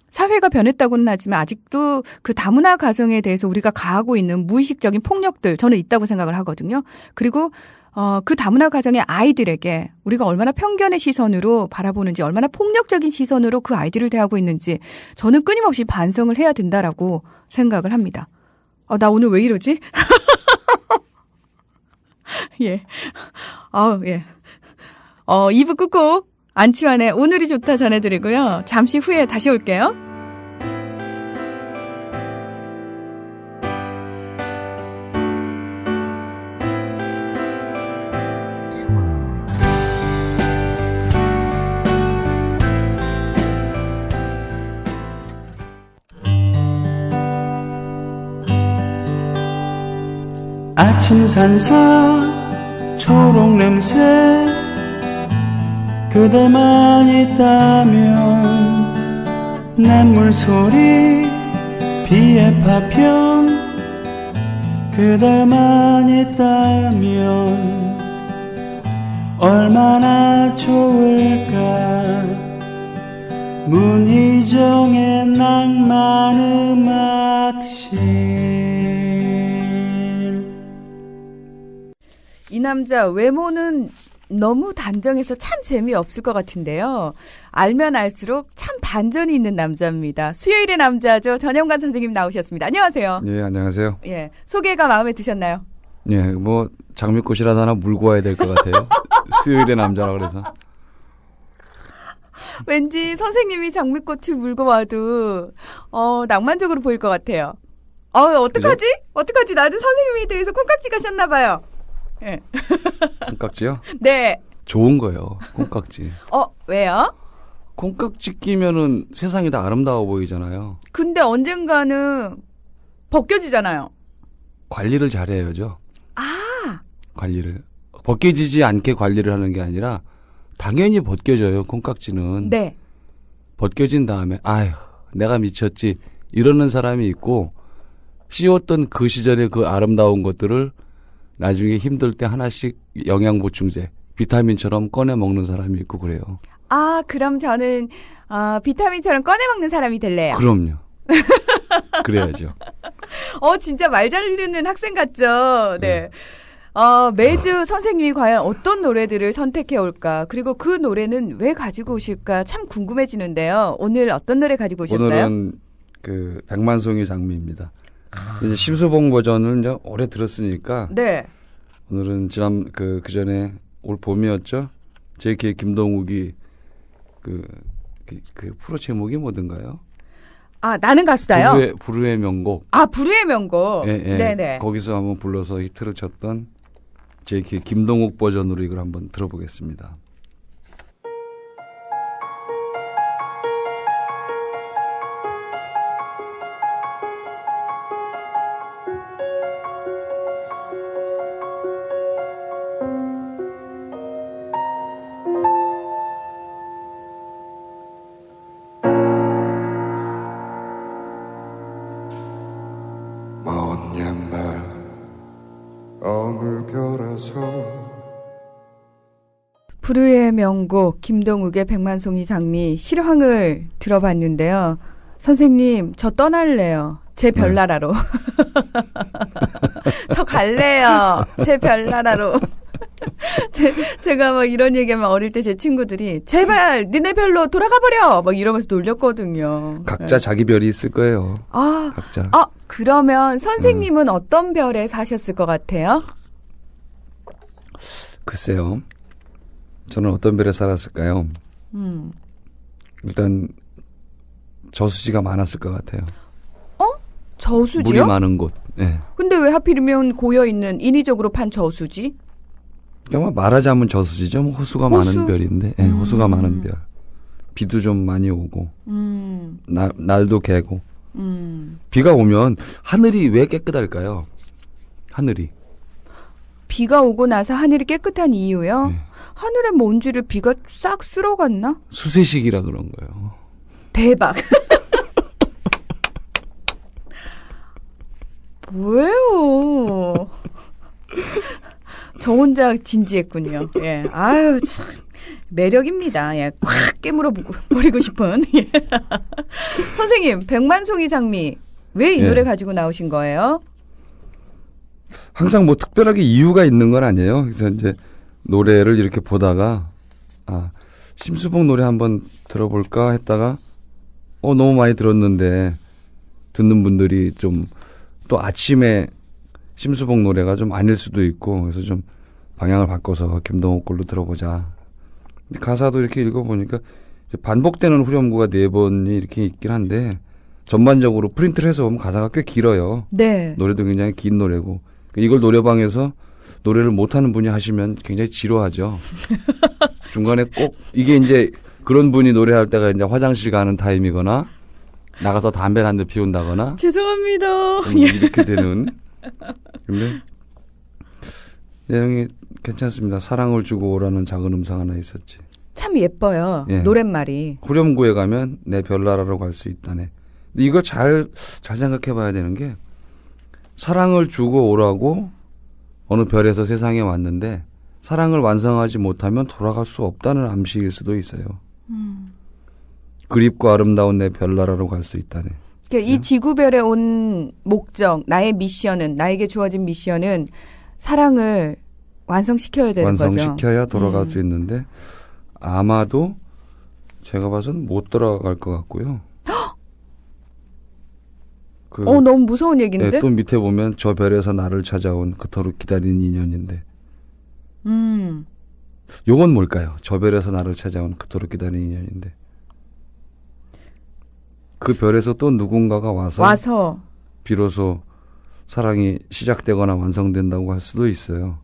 사회가 변했다고는 하지만 아직도 그 다문화 가정에 대해서 우리가 가하고 있는 무의식적인 폭력들 저는 있다고 생각을 하거든요. 그리고 그 다문화 가정의 아이들에게 우리가 얼마나 편견의 시선으로 바라보는지 얼마나 폭력적인 시선으로 그 아이들을 대하고 있는지 저는 끊임없이 반성을 해야 된다라고 생각을 합니다. 나 오늘 왜 이러지? 예. 예. 2부 끝곡 안치환의 오늘이 좋다 전해드리고요. 잠시 후에 다시 올게요. 아침 산사 초록 냄새 그대만 있다면 냇물 소리 비의 파편 그대만 있다면 얼마나 좋을까 문희정의 낭만 음악실 이 남자 외모는 너무 단정해서 참 재미없을 것 같은데요. 알면 알수록 참 반전이 있는 남자입니다. 수요일의 남자죠. 전영관 선생님 나오셨습니다. 안녕하세요. 예, 안녕하세요. 예, 소개가 마음에 드셨나요? 예, 뭐 장미꽃이라도 하나 물고 와야 될 것 같아요. 수요일의 남자라 그래서. 왠지 선생님이 장미꽃을 물고 와도 낭만적으로 보일 것 같아요. 어떡하지? 그죠? 어떡하지? 나도 선생님이 대해서 콩깍지가 셨나 봐요. 예. 콩깍지요? 네. 좋은 거예요. 콩깍지. 왜요? 콩깍지 끼면은 세상이 다 아름다워 보이잖아요. 근데 언젠가는 벗겨지잖아요. 관리를 잘해야죠. 아. 관리를. 벗겨지지 않게 관리를 하는 게 아니라 당연히 벗겨져요. 콩깍지는. 네. 벗겨진 다음에 아휴 내가 미쳤지 이러는 사람이 있고 씌웠던 그 시절의 그 아름다운 것들을 나중에 힘들 때 하나씩 영양보충제, 비타민처럼 꺼내 먹는 사람이 있고 그래요. 그럼 저는 비타민처럼 꺼내 먹는 사람이 될래요. 그럼요. 그래야죠. 진짜 말 잘 듣는 학생 같죠? 네. 매주 선생님이 과연 어떤 노래들을 선택해 올까? 그리고 그 노래는 왜 가지고 오실까? 참 궁금해지는데요. 오늘 어떤 노래 가지고 오셨어요? 오늘은 그 백만송이 장미입니다. 이제 심수봉 버전을 이제 오래 들었으니까. 네. 오늘은 그 전에 올 봄이었죠. JK 김동욱이 그 프로 제목이 뭐든가요? 나는 가수다요. 불후의 명곡. 불후의 명곡. 예. 네네. 거기서 한번 불러서 히트를 쳤던 JK 김동욱 버전으로 이걸 한번 들어보겠습니다. 불후의 명곡 김동욱의 백만송이 장미 실황을 들어봤는데요. 선생님 저 떠날래요. 제 별나라로. 저 갈래요. 제 별나라로. 제가 막 이런 얘기하면 어릴 때 제 친구들이 제발 니네 별로 돌아가 버려 막 이러면서 놀렸거든요. 각자 자기 별이 있을 거예요. 각자. 그러면 선생님은 어떤 별에 사셨을 것 같아요? 글쎄요. 저는 어떤 별에 살았을까요? 일단 저수지가 많았을 것 같아요. 저수지요? 물이 많은 곳. 네. 근데 왜 하필이면 고여있는 인위적으로 판 저수지? 그냥 말하자면 저수지죠. 호수가 많은 별인데. 네, 호수가 많은 별. 비도 좀 많이 오고. 날도 개고. 비가 오면 하늘이 왜 깨끗할까요? 하늘이. 비가 오고 나서 하늘이 깨끗한 이유요? 네. 하늘의 먼지를 비가 싹 쓸어갔나? 수세식이라 그런 거예요. 대박. 뭐예요? 저 혼자 진지했군요. 예. 아유, 참. 매력입니다. 예. 꽉 깨물어 버리고 싶은. 예. 선생님, 백만송이 장미. 왜 이 노래 가지고 나오신 거예요? 항상 뭐 특별하게 이유가 있는 건 아니에요. 그래서 이제 노래를 이렇게 보다가, 심수봉 노래 한번 들어볼까 했다가, 너무 많이 들었는데, 듣는 분들이 좀, 또 아침에 심수봉 노래가 좀 아닐 수도 있고, 그래서 좀 방향을 바꿔서 김동호 걸로 들어보자. 가사도 이렇게 읽어보니까 이제 반복되는 후렴구가 4번이 이렇게 있긴 한데, 전반적으로 프린트를 해서 보면 가사가 꽤 길어요. 네. 노래도 굉장히 긴 노래고, 이걸 노래방에서 노래를 못하는 분이 하시면 굉장히 지루하죠. 중간에 꼭 이게 이제 그런 분이 노래할 때가 이제 화장실 가는 타임이거나 나가서 담배를 한 대 피운다거나 죄송합니다. 이렇게 되는. 근데 내용이 괜찮습니다. 사랑을 주고 오라는 작은 음성 하나 있었지. 참 예뻐요. 예. 노랫말이. 후렴구에 가면 내 별나라로 갈 수 있다네. 근데 이걸 잘 생각해 봐야 되는 게, 사랑을 주고 오라고 어느 별에서 세상에 왔는데 사랑을 완성하지 못하면 돌아갈 수 없다는 암시일 수도 있어요. 그립고 아름다운 내 별나라로 갈 수 있다네. 그러니까 이 지구별에 온 목적, 나에게 주어진 미션은 사랑을 완성시켜야 되는 거죠. 완성시켜야 돌아갈 수 있는데, 아마도 제가 봐서는 못 돌아갈 것 같고요. 너무 무서운 얘기인데? 네, 또 밑에 보면 저 별에서 나를 찾아온 그토록 기다린 인연인데. 요건 뭘까요? 저 별에서 나를 찾아온 그토록 기다린 인연인데. 그 별에서 또 누군가가 와서 비로소 사랑이 시작되거나 완성된다고 할 수도 있어요.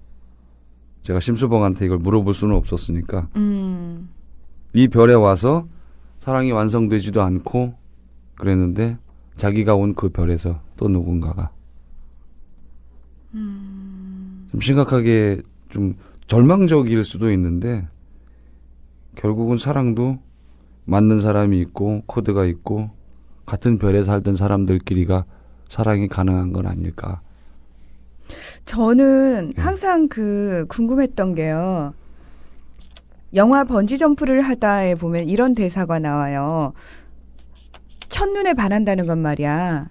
제가 심수봉한테 이걸 물어볼 수는 없었으니까. 이 별에 와서 사랑이 완성되지도 않고 그랬는데, 자기가 온 그 별에서 또 누군가가. 좀 심각하게 좀 절망적일 수도 있는데, 결국은 사랑도 맞는 사람이 있고 코드가 있고 같은 별에 살던 사람들끼리가 사랑이 가능한 건 아닐까. 저는 항상 궁금했던 게요. 영화 번지점프를 하다에 보면 이런 대사가 나와요. 첫눈에 반한다는 건 말이야.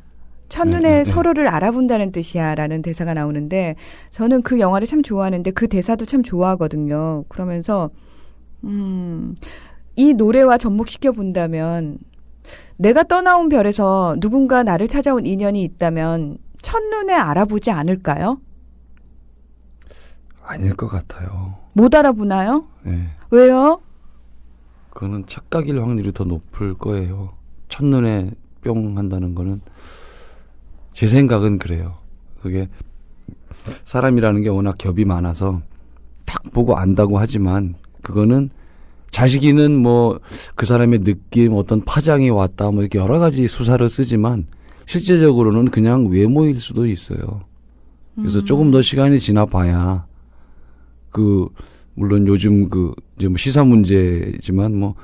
첫눈에 서로를 알아본다는 뜻이야 라는 대사가 나오는데, 저는 그 영화를 참 좋아하는데 그 대사도 참 좋아하거든요. 그러면서 이 노래와 접목시켜 본다면, 내가 떠나온 별에서 누군가 나를 찾아온 인연이 있다면 첫눈에 알아보지 않을까요? 아닐 것 같아요. 못 알아보나요? 네. 왜요? 그거는 착각일 확률이 더 높을 거예요. 첫눈에 뿅 한다는 거는, 제 생각은 그래요. 그게 사람이라는 게 워낙 겹이 많아서 딱 보고 안다고 하지만, 그거는 자식이는 뭐 그 사람의 느낌, 어떤 파장이 왔다, 뭐 이렇게 여러 가지 수사를 쓰지만 실제적으로는 그냥 외모일 수도 있어요. 그래서 조금 더 시간이 지나 봐야, 물론 요즘 이제 뭐 시사 문제지만 뭐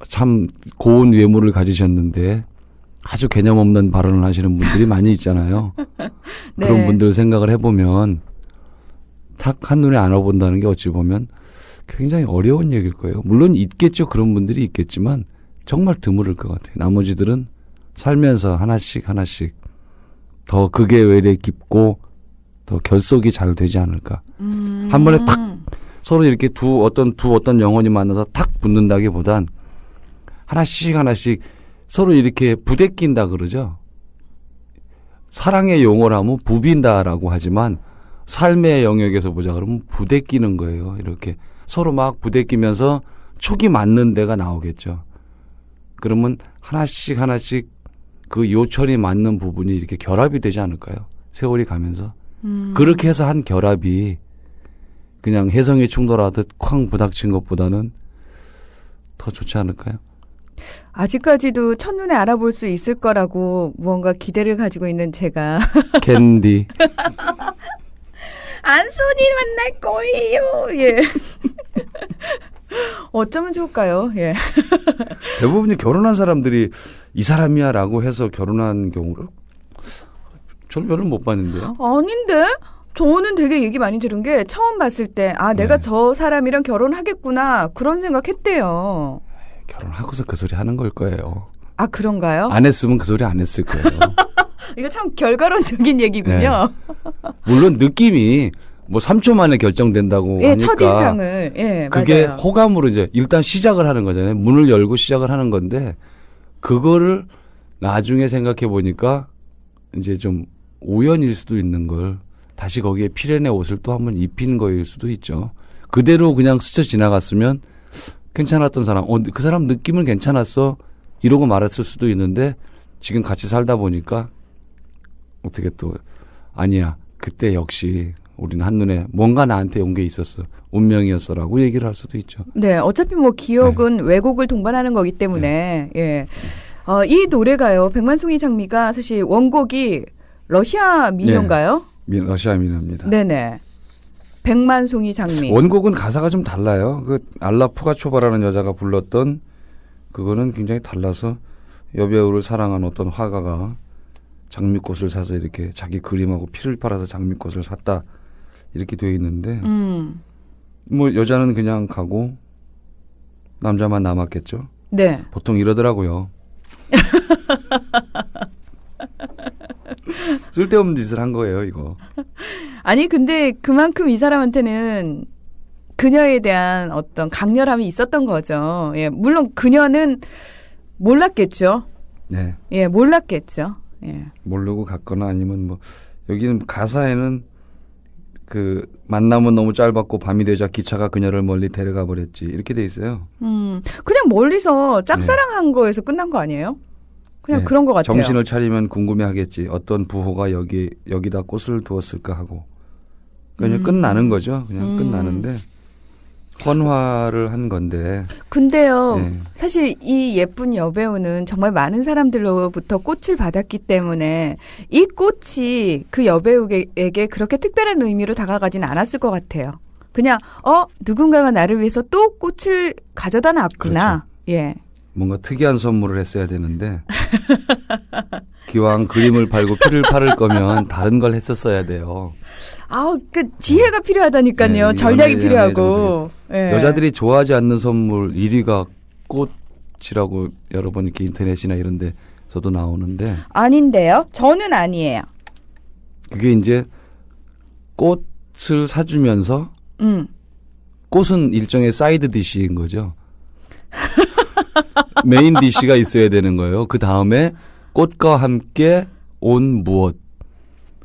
참 고운 외모를 가지셨는데 아주 개념 없는 발언을 하시는 분들이 많이 있잖아요. 네. 그런 분들 생각을 해보면 딱 한눈에 알아본다는 게 어찌 보면 굉장히 어려운 얘기일 거예요. 물론 있겠죠. 그런 분들이 있겠지만 정말 드물을 것 같아요. 나머지들은 살면서 하나씩 더 그게 외래 깊고 더 결속이 잘 되지 않을까. 한 번에 탁 서로 이렇게 어떤 영혼이 만나서 탁 붙는다기보단 하나씩 서로 이렇게 부대낀다 그러죠. 사랑의 용어로 하면 부빈다라고 하지만 삶의 영역에서 보자 그러면 부대끼는 거예요. 이렇게 서로 막 부대끼면서 촉이 맞는 데가 나오겠죠. 그러면 하나씩 그 요철이 맞는 부분이 이렇게 결합이 되지 않을까요? 세월이 가면서. 그렇게 해서 한 결합이 그냥 혜성이 충돌하듯 쾅 부닥친 것보다는 더 좋지 않을까요? 아직까지도 첫눈에 알아볼 수 있을 거라고 무언가 기대를 가지고 있는 제가. 캔디. 안소니 만날 거예요. 예. 어쩌면 좋을까요? 예. 대부분이 결혼한 사람들이 이 사람이야라고 해서 결혼한 경우를 저는 별로 못 봤는데요. 아닌데? 저는 되게 얘기 많이 들은 게 처음 봤을 때, 내가 네. 저 사람이랑 결혼하겠구나. 그런 생각했대요. 결혼하고서 그 소리 하는 걸 거예요. 아, 그런가요? 안 했으면 그 소리 안 했을 거예요. 이거 참 결과론적인 얘기군요. 물론 느낌이 뭐 3초 만에 결정된다고 예, 하니까 첫인상을. 예, 그게 맞아요. 호감으로 이제 일단 시작을 하는 거잖아요. 문을 열고 시작을 하는 건데 그거를 나중에 생각해 보니까 이제 좀 우연일 수도 있는 걸 다시 거기에 피렌의 옷을 또 한번 입힌 거일 수도 있죠. 그대로 그냥 스쳐 지나갔으면 괜찮았던 사람, 그 사람 느낌은 괜찮았어 이러고 말았을 수도 있는데 지금 같이 살다 보니까 어떻게 또 아니야 그때 역시 우리는 한눈에 뭔가 나한테 온 게 있었어 운명이었어라고 얘기를 할 수도 있죠. 네, 어차피 뭐 기억은 왜곡을 동반하는 거기 때문에, 예. 이 노래가요, 백만송이 장미가 사실 원곡이 러시아 민요인가요? 러시아 민요입니다. 네네. 백만송이 장미. 원곡은 가사가 좀 달라요. 그 알라 푸가초바라는 여자가 불렀던 그거는 굉장히 달라서 여배우를 사랑한 어떤 화가가 장미꽃을 사서 이렇게 자기 그림하고 피를 팔아서 장미꽃을 샀다 이렇게 되어 있는데 뭐 여자는 그냥 가고 남자만 남았겠죠. 네. 보통 이러더라고요. 쓸데없는 짓을 한 거예요, 이거. 아니, 근데 그만큼 이 사람한테는 그녀에 대한 어떤 강렬함이 있었던 거죠. 예, 물론 그녀는 몰랐겠죠. 네. 예, 몰랐겠죠. 예. 모르고 갔거나 아니면 뭐 여기는 가사에는 그 만남은 너무 짧았고 밤이 되자 기차가 그녀를 멀리 데려가 버렸지 이렇게 돼 있어요. 그냥 멀리서 짝사랑한 거에서 끝난 거 아니에요? 그냥 네. 그런 것 같아요. 정신을 차리면 궁금해하겠지. 어떤 부호가 여기다 꽃을 두었을까 하고. 그냥 끝나는 거죠. 그냥 끝나는데 헌화를 한 건데. 근데요, 네. 사실 이 예쁜 여배우는 정말 많은 사람들로부터 꽃을 받았기 때문에 이 꽃이 그 여배우에게 그렇게 특별한 의미로 다가가지는 않았을 것 같아요. 그냥 누군가가 나를 위해서 또 꽃을 가져다 놨구나. 예. 뭔가 특이한 선물을 했어야 되는데 기왕 그림을 팔고 피를 팔을 거면 다른 걸 했었어야 돼요. 그 지혜가 필요하다니까요. 네, 전략이 연애 필요하고. 예. 여자들이 좋아하지 않는 선물 1위가 꽃이라고 여러 번 이렇게 인터넷이나 이런 데서도 나오는데 아닌데요? 저는 아니에요. 그게 이제 꽃을 사주면서 꽃은 일종의 사이드 디시인 거죠. 메인 디시가 있어야 되는 거예요. 그 다음에 꽃과 함께 온 무엇.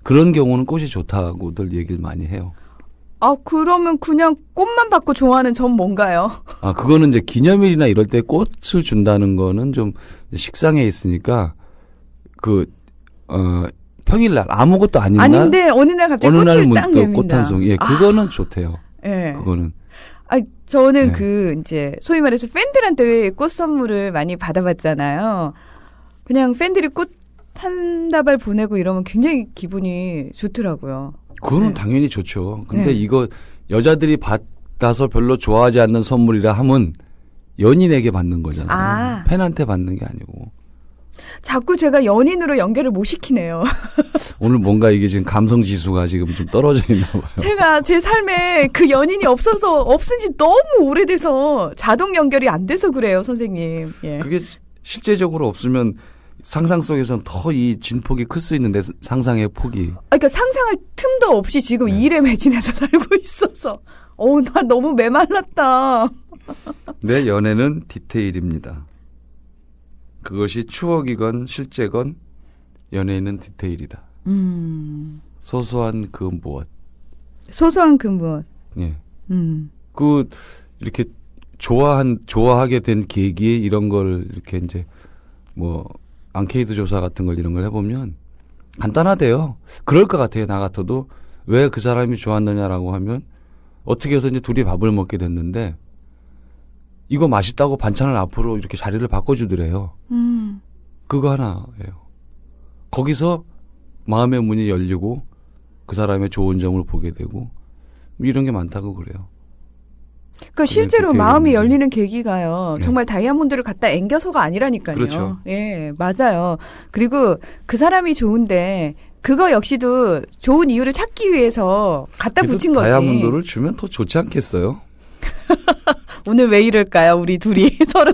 그런 경우는 꽃이 좋다고들 얘기를 많이 해요. 그러면 그냥 꽃만 받고 좋아하는 전 뭔가요? 그거는 이제 기념일이나 이럴 때 꽃을 준다는 거는 좀 식상해 있으니까 평일날 아무것도 아닌 날 아닌데 어느 날 갑자기 어느 날 꽃을 딱 문득 냅니다. 꽃 한 송이. 그거는 좋대요. 예. 그거는. 저는 네. 이제 소위 말해서 팬들한테 꽃 선물을 많이 받아봤잖아요. 그냥 팬들이 꽃 한 다발 보내고 이러면 굉장히 기분이 좋더라고요. 그거는 네. 당연히 좋죠. 근데 네. 이거 여자들이 받아서 별로 좋아하지 않는 선물이라 하면 연인에게 받는 거잖아요. 팬한테 받는 게 아니고. 자꾸 제가 연인으로 연결을 못 시키네요. 오늘 뭔가 이게 지금 감성 지수가 지금 좀 떨어져 있나 봐요. 제가 제 삶에 그 연인이 없은 지 너무 오래돼서 자동 연결이 안 돼서 그래요, 선생님. 예. 그게 실제적으로 없으면 상상 속에서는 더 이 진폭이 클 수 있는데 상상의 폭이. 그러니까 상상할 틈도 없이 지금 일에 매진해서 살고 있어서 나 너무 메말랐다. 내 연애는 디테일입니다. 그것이 추억이건 실제건 연애는 디테일이다. 소소한 그 무엇. 소소한 그 무엇. 예. 이렇게 좋아하게 된 계기 이런 걸 이렇게 이제 뭐 앙케이드 조사 같은 걸 이런 걸 해보면 간단하대요. 그럴 것 같아요. 나 같아도 왜 그 사람이 좋았느냐라고 하면 어떻게 해서 이제 둘이 밥을 먹게 됐는데 이거 맛있다고 반찬을 앞으로 이렇게 자리를 바꿔주더래요. 그거 하나예요. 거기서 마음의 문이 열리고 그 사람의 좋은 점을 보게 되고 이런 게 많다고 그래요. 그러니까 실제로 그게 마음이 계획입니다. 열리는 계기가요. 네. 정말 다이아몬드를 갖다 앵겨서가 아니라니까요. 그렇죠. 예, 맞아요. 그리고 그 사람이 좋은데 그거 역시도 좋은 이유를 찾기 위해서 갖다 그래도 붙인 거지. 다이아몬드를 주면 더 좋지 않겠어요? 오늘 왜 이럴까요? 우리 둘이 서로.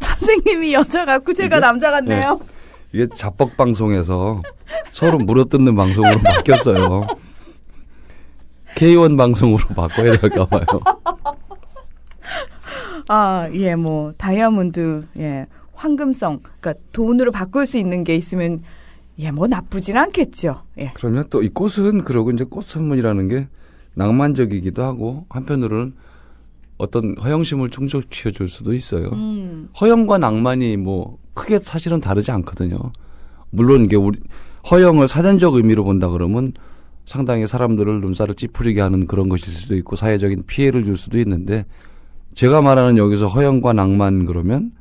선생님이 여자 같고 제가 이게- 남자 같네요. 이게 자뻑 방송에서 서로 물어뜯는 방송으로 바뀌었어요. K1 방송으로 바꿔야 될까 봐요. 아, 예, 뭐 다이아몬드, 예, 황금성, 그러니까 돈으로 바꿀 수 있는 게 있으면 예, 뭐 나쁘진 않겠죠. 예. 그러면 또 이 꽃은 그러고 이제 꽃 선물이라는 게 낭만적이기도 하고 한편으로는 어떤 허영심을 충족시켜 줄 수도 있어요. 허영과 낭만이 뭐 크게 사실은 다르지 않거든요. 물론 이게 우리 허영을 사전적 의미로 본다 그러면 상당히 사람들을 눈살을 찌푸리게 하는 그런 것일 수도 있고 사회적인 피해를 줄 수도 있는데 제가 말하는 여기서 허영과 낭만 그러면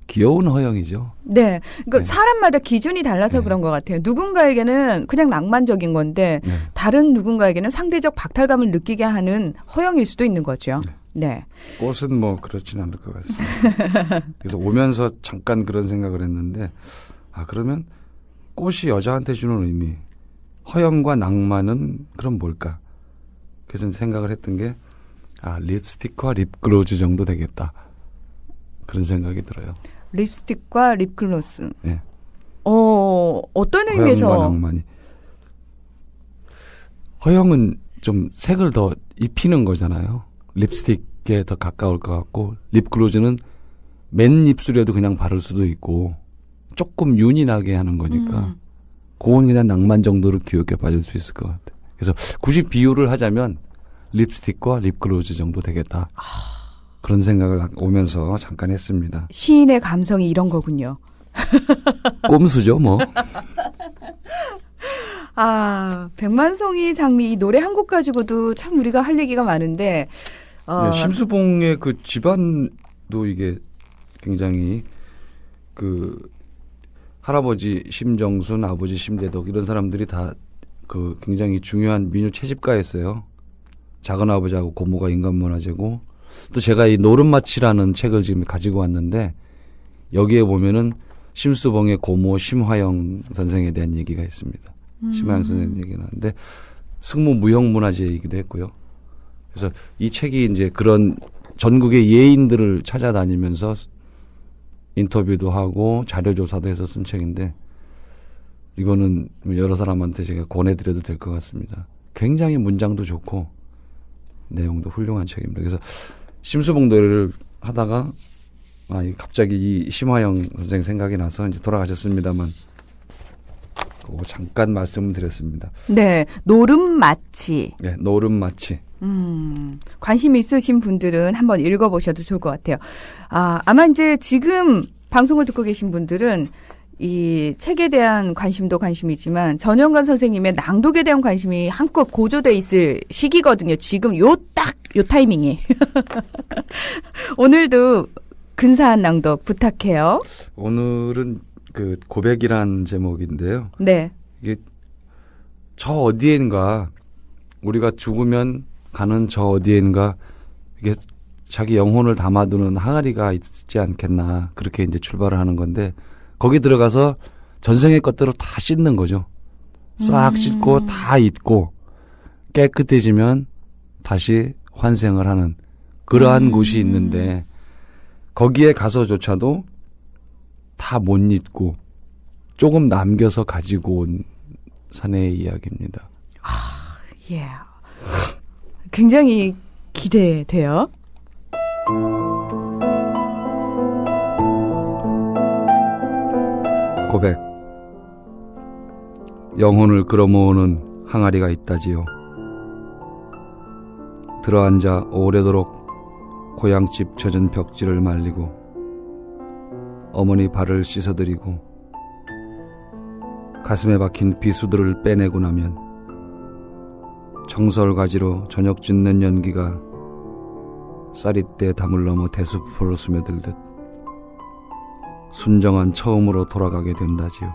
귀여운 허영이죠. 네. 그러니까 네. 사람마다 기준이 달라서 네. 그런 것 같아요. 누군가에게는 그냥 낭만적인 건데 네. 다른 누군가에게는 상대적 박탈감을 느끼게 하는 허영일 수도 있는 거죠. 네. 꽃은 뭐 그렇진 않을 것 같습니다. 그래서 오면서 잠깐 그런 생각을 했는데 아 그러면 꽃이 여자한테 주는 의미 허영과 낭만은 그럼 뭘까? 그래서 생각을 했던 게 아 립스틱과 립글로즈 정도 되겠다. 그런 생각이 들어요. 립스틱과 립글로스. 네. 어떤 허영과 의미에서 낭만이 허영은 좀 색을 더 입히는 거잖아요. 립스틱에 더 가까울 것 같고 립글로즈는 맨 입술에도 그냥 바를 수도 있고 조금 윤이 나게 하는 거니까 그건 그냥 낭만 정도로 귀엽게 봐줄 수 있을 것 같아요. 그래서 굳이 비유를 하자면 립스틱과 립글로즈 정도 되겠다. 그런 생각을 오면서 잠깐 했습니다. 시인의 감성이 이런 거군요. 꼼수죠 뭐. 아, 백만송이 장미 이 노래 한 곡 가지고도 참 우리가 할 얘기가 많은데 네, 심수봉의 그 집안도 이게 굉장히 그 할아버지 심정순, 아버지 심대덕 이런 사람들이 다 그 굉장히 중요한 민요 채집가였어요. 작은 아버지하고 고모가 인간문화재고 또 제가 이 노름마치라는 책을 지금 가지고 왔는데 여기에 보면은 심수봉의 고모 심화영 선생에 대한 얘기가 있습니다. 심화영 선생 얘기 나는데 승무 무형문화재이기도 했고요. 그래서 이 책이 이제 그런 전국의 예인들을 찾아다니면서 인터뷰도 하고 자료조사도 해서 쓴 책인데 이거는 여러 사람한테 제가 권해드려도 될 것 같습니다. 굉장히 문장도 좋고 내용도 훌륭한 책입니다. 그래서 심수봉 노래를 하다가 갑자기 이 심화영 선생 생각이 나서 이제 돌아가셨습니다만 그거 잠깐 말씀을 드렸습니다. 네, 노름마치. 네, 노름마치. 관심 있으신 분들은 한번 읽어보셔도 좋을 것 같아요. 아마 이제 지금 방송을 듣고 계신 분들은 이 책에 대한 관심도 관심이지만 전영관 선생님의 낭독에 대한 관심이 한껏 고조돼 있을 시기거든요. 지금 요 타이밍이. 오늘도 근사한 낭독 부탁해요. 오늘은 그 고백이란 제목인데요. 네. 이게 저 어디엔가 우리가 죽으면 가는 저 어디엔가 이게 자기 영혼을 담아두는 항아리가 있지 않겠나 그렇게 이제 출발을 하는 건데 거기 들어가서 전생의 것들을 다 씻는 거죠. 싹 씻고 다 잊고 깨끗해지면 다시 환생을 하는 그러한 곳이 있는데 거기에 가서조차도 다 못 잊고 조금 남겨서 가지고 온 사내의 이야기입니다. 예. 굉장히 기대돼요. 고백. 영혼을 끌어모으는 항아리가 있다지요. 들어앉아 오래도록 고향집 젖은 벽지를 말리고 어머니 발을 씻어드리고 가슴에 박힌 비수들을 빼내고 나면 정설가지로 저녁 짓는 연기가 쌀이때 담을 넘어 대수포로 스며들듯 순정한 처음으로 돌아가게 된다지요.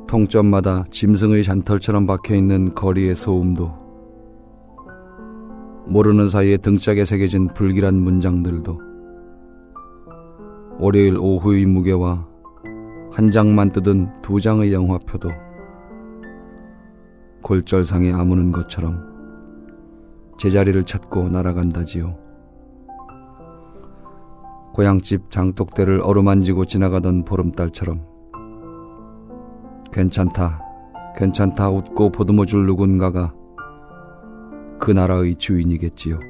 통점마다 짐승의 잔털처럼 박혀있는 거리의 소음도 모르는 사이에 등짝에 새겨진 불길한 문장들도, 월요일 오후의 무게와 한 장만 뜯은 2장의 영화표도 골절상에 아무는 것처럼 제자리를 찾고 날아간다지요. 고향집 장독대를 어루만지고 지나가던 보름달처럼 괜찮다, 괜찮다 웃고 보듬어줄 누군가가 그 나라의 주인이겠지요.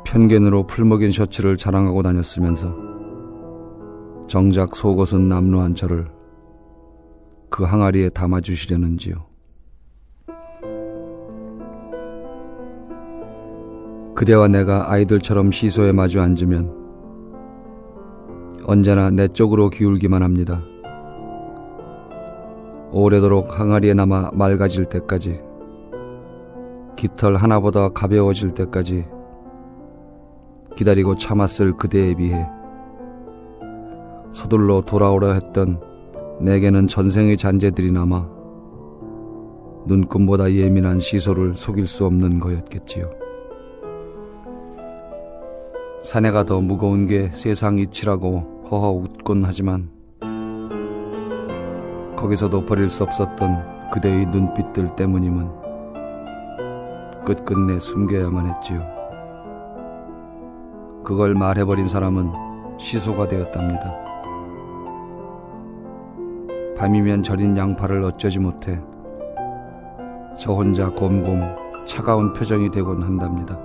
편견으로 풀먹인 셔츠를 자랑하고 다녔으면서 정작 속옷은 남루한 저를 그 항아리에 담아주시려는지요. 그대와 내가 아이들처럼 시소에 마주 앉으면 언제나 내 쪽으로 기울기만 합니다. 오래도록 항아리에 남아 맑아질 때까지, 깃털 하나보다 가벼워질 때까지 기다리고 참았을 그대에 비해 서둘러 돌아오려 했던 내게는 전생의 잔재들이 남아 눈금보다 예민한 시소를 속일 수 없는 거였겠지요. 사내가 더 무거운 게 세상 이치라고 허허 웃곤 하지만 거기서도 버릴 수 없었던 그대의 눈빛들 때문임은 끝끝내 숨겨야만 했지요. 그걸 말해버린 사람은 시소가 되었답니다. 밤이면 절인 양파를 어쩌지 못해 저 혼자 곰곰 차가운 표정이 되곤 한답니다.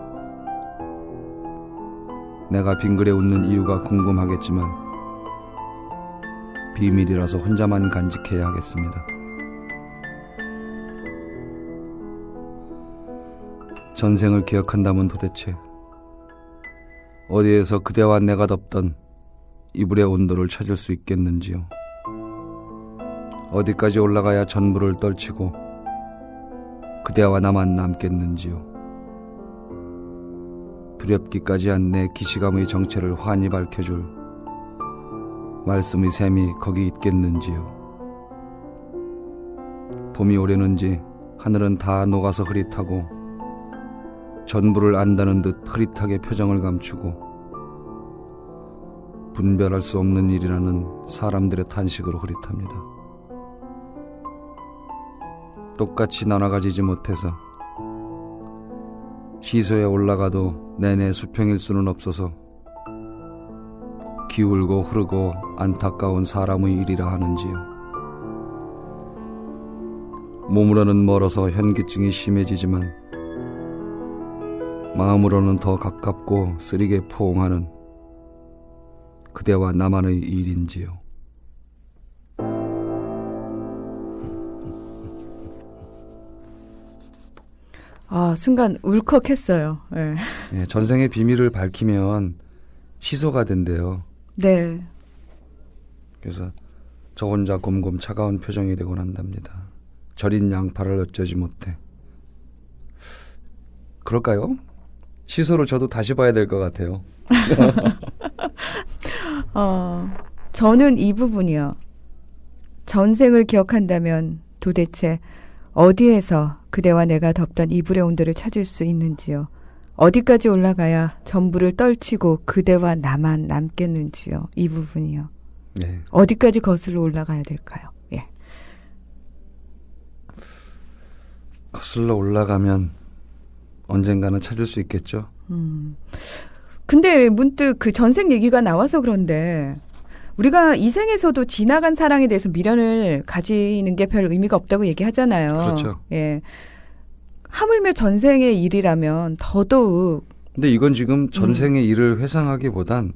내가 빙그레 웃는 이유가 궁금하겠지만 비밀이라서 혼자만 간직해야 하겠습니다. 전생을 기억한다면 도대체 어디에서 그대와 내가 덮던 이불의 온도를 찾을 수 있겠는지요. 어디까지 올라가야 전부를 떨치고 그대와 나만 남겠는지요. 두렵기까지 한 내 기시감의 정체를 환히 밝혀줄 말씀의 셈이 거기 있겠는지요. 봄이 오려는지 하늘은 다 녹아서 흐릿하고 전부를 안다는 듯 흐릿하게 표정을 감추고 분별할 수 없는 일이라는 사람들의 탄식으로 흐릿합니다. 똑같이 나눠가지지 못해서 시소에 올라가도 내내 수평일 수는 없어서 기울고 흐르고 안타까운 사람의 일이라 하는지요. 몸으로는 멀어서 현기증이 심해지지만 마음으로는 더 가깝고 쓰리게 포옹하는 그대와 나만의 일인지요. 아, 순간 울컥했어요. 네. 네, 전생의 비밀을 밝히면 시소가 된대요. 네. 그래서 저 혼자 곰곰 차가운 표정이 되곤 한답니다. 절인 양파를 어쩌지 못해. 그럴까요? 시소를 저도 다시 봐야 될 것 같아요. 저는 이 부분이요. 전생을 기억한다면 도대체 어디에서 그대와 내가 덮던 이불의 온도를 찾을 수 있는지요. 어디까지 올라가야 전부를 떨치고 그대와 나만 남겠는지요. 이 부분이요. 네. 어디까지 거슬러 올라가야 될까요? 예. 거슬러 올라가면 언젠가는 찾을 수 있겠죠. 근데 문득 그 전생 얘기가 나와서 그런데 우리가 이 생에서도 지나간 사랑에 대해서 미련을 가지는 게 별 의미가 없다고 얘기하잖아요. 그렇죠. 예. 하물며 전생의 일이라면 더더욱. 근데 이건 지금 전생의 일을 회상하기보단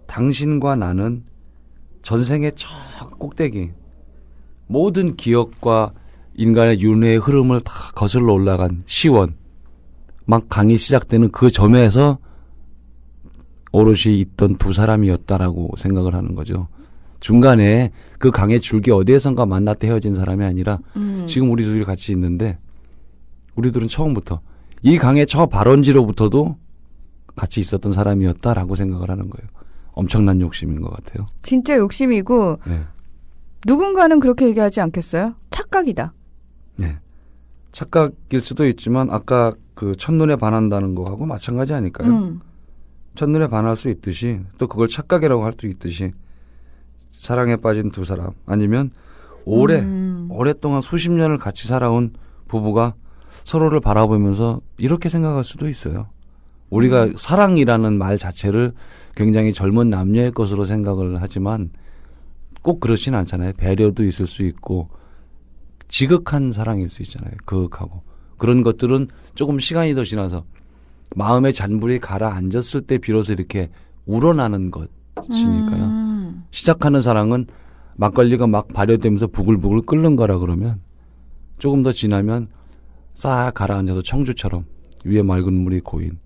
당신과 나는 전생의 저 꼭대기, 모든 기억과 인간의 윤회의 흐름을 다 거슬러 올라간 시원, 막 강이 시작되는 그 점에서 오롯이 있던 두 사람이었다라고 생각을 하는 거죠. 중간에 그 강의 줄기 어디에선가 만났다 헤어진 사람이 아니라 지금 우리 둘이 같이 있는데 우리들은 처음부터 이 강의 저 발원지로부터도 같이 있었던 사람이었다라고 생각을 하는 거예요. 엄청난 욕심인 것 같아요. 진짜 욕심이고 네. 누군가는 그렇게 얘기하지 않겠어요? 착각이다. 네. 착각일 수도 있지만 아까 그 첫눈에 반한다는 거하고 마찬가지 아닐까요? 첫눈에 반할 수 있듯이 또 그걸 착각이라고 할 수 있듯이 사랑에 빠진 두 사람 아니면 오랫동안 수십 년을 같이 살아온 부부가 서로를 바라보면서 이렇게 생각할 수도 있어요. 우리가 사랑이라는 말 자체를 굉장히 젊은 남녀의 것으로 생각을 하지만 꼭 그렇지는 않잖아요. 배려도 있을 수 있고 지극한 사랑일 수 있잖아요. 그윽하고. 그런 것들은 조금 시간이 더 지나서 마음의 잔불이 가라앉았을 때 비로소 이렇게 우러나는 것이니까요. 시작하는 사랑은 막걸리가 막 발효되면서 부글부글 끓는 거라 그러면 조금 더 지나면 싹 가라앉아서 청주처럼 위에 맑은 물이 고인.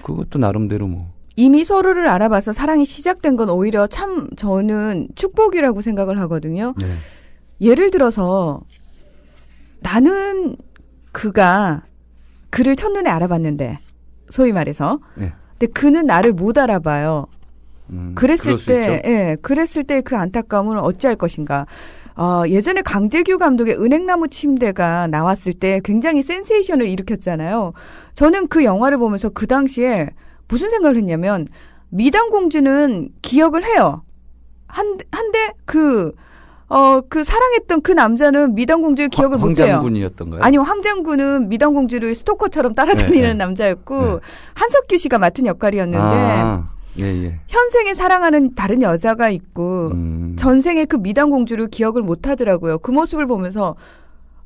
그것도 나름대로 뭐. 이미 서로를 알아봐서 사랑이 시작된 건 오히려 참 저는 축복이라고 생각을 하거든요. 네. 예를 들어서 나는 그가 그를 첫눈에 알아봤는데 소위 말해서 네. 근데 그는 나를 못 알아봐요. 그랬을 그럴 수 있죠. 그랬을 때 그 안타까움을 어찌할 것인가. 예전에 강재규 감독의 은행나무 침대가 나왔을 때 굉장히 센세이션을 일으켰잖아요. 저는 그 영화를 보면서 그 당시에 무슨 생각을 했냐면 미당공주는 기억을 해요. 한데 그 사랑했던 그 남자는 미당공주의 기억을 못해요. 황장군이었던가요? 아니요, 황장군은 미당공주를 스토커처럼 따라다니는 남자였고 한석규 씨가 맡은 역할이었는데 예. 현생에 사랑하는 다른 여자가 있고 전생에 그 미당공주를 기억을 못하더라고요. 그 모습을 보면서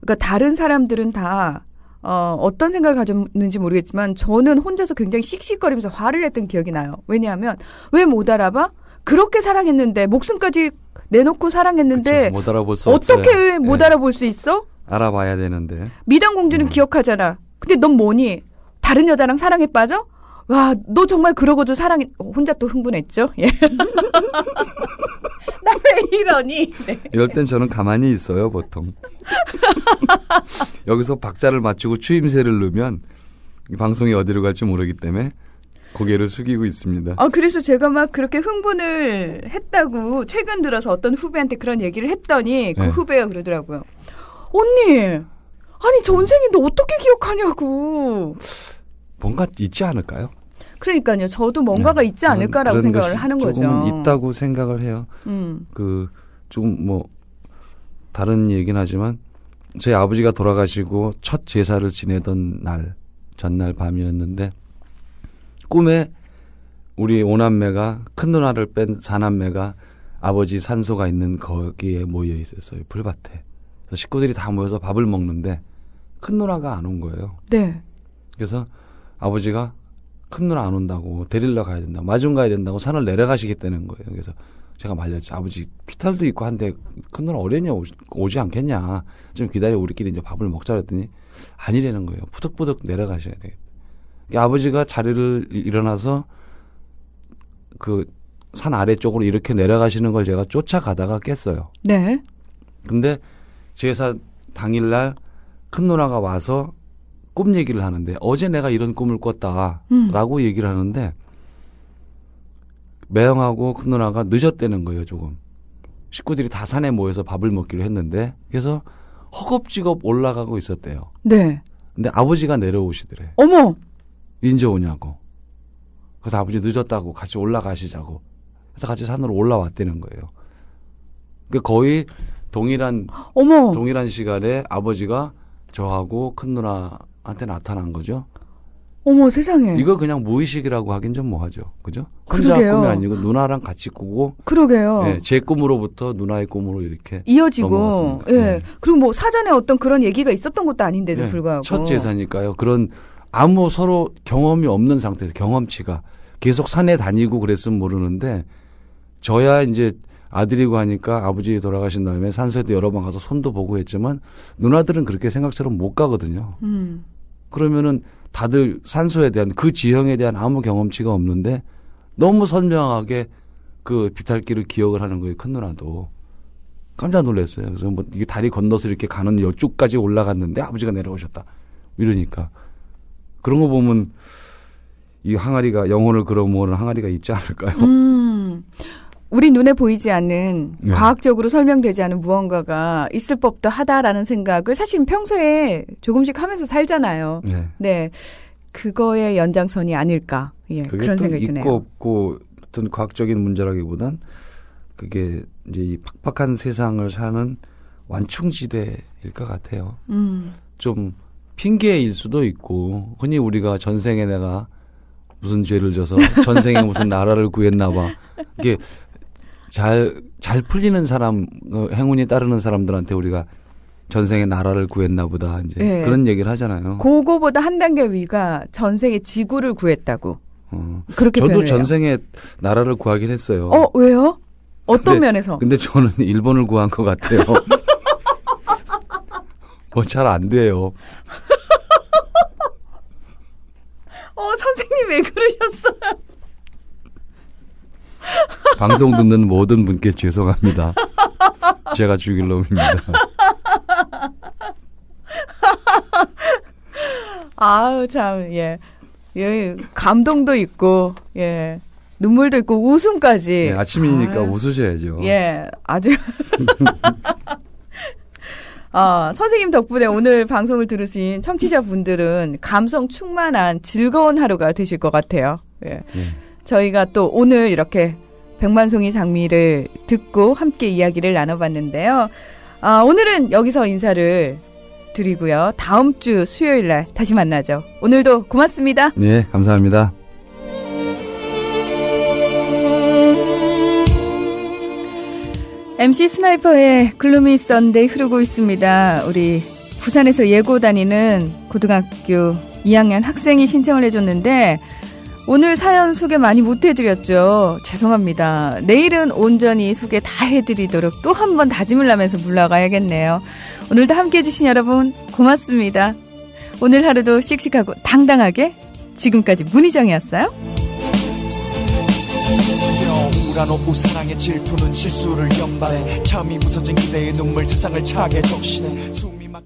그러니까 다른 사람들은 다 어떤 생각을 가졌는지 모르겠지만 저는 혼자서 굉장히 씩씩거리면서 화를 냈던 기억이 나요. 왜냐하면 왜 못 알아봐? 그렇게 사랑했는데 목숨까지 내놓고 사랑했는데 그쵸, 못 알아볼 수 어떻게 없어요. 왜 못 알아볼 수 있어? 알아봐야 되는데. 미당공주는 기억하잖아. 근데 넌 뭐니? 다른 여자랑 사랑에 빠져? 와, 너 정말 그러고도 사랑해. 혼자 또 흥분했죠? 예. 나 왜 이러니? 네. 이럴 땐 저는 가만히 있어요, 보통. 여기서 박자를 맞추고 추임새를 넣으면 이 방송이 어디로 갈지 모르기 때문에 고개를 숙이고 있습니다. 그래서 제가 막 그렇게 흥분을 했다고 최근 들어서 어떤 후배한테 그런 얘기를 했더니 그 네. 후배가 그러더라고요. 언니, 아니 전생에 너 어떻게 기억하냐고. 뭔가 있지 않을까요? 그러니까요. 저도 뭔가가 네. 있지 않을까라고 그런 생각을 것이 하는 거죠. 조금은 있다고 생각을 해요. 좀 뭐 다른 얘기는 하지만 저희 아버지가 돌아가시고 첫 제사를 지내던 날 전날 밤이었는데 꿈에 우리 오남매가 큰 누나를 뺀 사남매가 아버지 산소가 있는 거기에 모여 있었어요. 풀밭에. 그래서 식구들이 다 모여서 밥을 먹는데 큰 누나가 안 온 거예요. 네. 그래서 아버지가 큰 누나 안 온다고 데리러 가야 된다고 마중 가야 된다고 산을 내려가시겠다는 거예요. 그래서 제가 말렸죠. 아버지 피탈도 있고 한데 큰 누나 어렸냐 오지 않겠냐. 좀 기다려 우리끼리 이제 밥을 먹자 그랬더니 아니라는 거예요. 푸득푸득 내려가셔야 돼. 아버지가 자리를 일어나서 그 산 아래쪽으로 이렇게 내려가시는 걸 제가 쫓아가다가 깼어요. 네. 근데 제사 당일날 큰 누나가 와서 꿈 얘기를 하는데 어제 내가 이런 꿈을 꿨다라고 얘기를 하는데 매형하고 큰 누나가 늦었다는 거예요. 조금. 식구들이 다 산에 모여서 밥을 먹기로 했는데 그래서 허겁지겁 올라가고 있었대요. 네. 근데 아버지가 내려오시더래. 어머. 인제 오냐고. 그래서 아버지 늦었다고 같이 올라가시자고. 그래서 같이 산으로 올라왔다는 거예요. 그러니까 거의 동일한 시간에 아버지가 저하고 큰 누나한테 나타난 거죠. 어머 세상에. 이거 그냥 무의식이라고 하긴 좀 뭐하죠. 그죠? 혼자 그러게요. 꿈이 아니고 누나랑 같이 꾸고. 그러게요. 네, 제 꿈으로부터 누나의 꿈으로 이렇게 이어지고. 넘어갔으니까. 예. 네. 그리고 뭐 사전에 어떤 그런 얘기가 있었던 것도 아닌데도 네, 불구하고. 첫 제사니까요. 그런 아무 서로 경험이 없는 상태에서 경험치가 계속 산에 다니고 그랬으면 모르는데 저야 이제 아들이고 하니까 아버지 돌아가신 다음에 산소에도 여러 번 가서 손도 보고 했지만 누나들은 그렇게 생각처럼 못 가거든요. 그러면은 다들 산소에 대한 그 지형에 대한 아무 경험치가 없는데 너무 선명하게 그 비탈길을 기억을 하는 거예요. 큰 누나도. 깜짝 놀랐어요. 그래서 뭐 이게 다리 건너서 이렇게 가는 여쪽까지 올라갔는데 아버지가 내려오셨다. 이러니까. 그런 거 보면 이 항아리가 영혼을 걸어모으는 항아리가 있지 않을까요? 우리 눈에 보이지 않는 네. 과학적으로 설명되지 않은 무언가가 있을 법도 하다라는 생각을 사실 평소에 조금씩 하면서 살잖아요. 네. 네. 그거의 연장선이 아닐까. 예, 그게 그런 또 생각이 있고 드네요. 없고 어떤 과학적인 문제라기보단 그게 이제 이 팍팍한 세상을 사는 완충지대일 것 같아요. 좀 핑계일 수도 있고 흔히 우리가 전생에 내가 무슨 죄를 져서 전생에 무슨 나라를 구했나 봐. 이게 잘 풀리는 사람, 행운이 따르는 사람들한테 우리가 전생에 나라를 구했나 보다. 이제 네. 그런 얘기를 하잖아요. 그거보다 한 단계 위가 전생에 지구를 구했다고. 그렇게 저도 표현을 해요. 전생에 나라를 구하긴 했어요. 왜요? 어떤 근데- 면에서? 근데 저는 일본을 구한 것 같아요. 뭐 잘 안 돼요. 선생님 왜 그러셨어요? 방송 듣는 모든 분께 죄송합니다. 제가 죽일 놈입니다. 아유, 참, 예. 예, 감동도 있고, 예. 눈물도 있고, 웃음까지. 네, 아침이니까 아유, 웃으셔야죠. 예, 아주. 선생님 덕분에 오늘 방송을 들으신 청취자분들은 감성 충만한 즐거운 하루가 되실 것 같아요. 예. 저희가 또 오늘 이렇게 백만송이 장미를 듣고 함께 이야기를 나눠봤는데요. 오늘은 여기서 인사를 드리고요. 다음 주 수요일 날 다시 만나죠. 오늘도 고맙습니다. 네, 감사합니다. MC 스나이퍼의 글루미 썬데이 흐르고 있습니다. 우리 부산에서 예고 다니는 고등학교 2학년 학생이 신청을 해줬는데 오늘 사연 소개 많이 못 해드렸죠. 죄송합니다. 내일은 온전히 소개 다 해드리도록 또 한 번 다짐을 하면서 물러가야겠네요. 오늘도 함께해 주신 여러분 고맙습니다. 오늘 하루도 씩씩하고 당당하게 지금까지 문희정이었어요. 우라노우 사랑의 질투는 실수를 연발해 참이 부서진 그대의 눈물 세상을 차게 적시네 숨이 막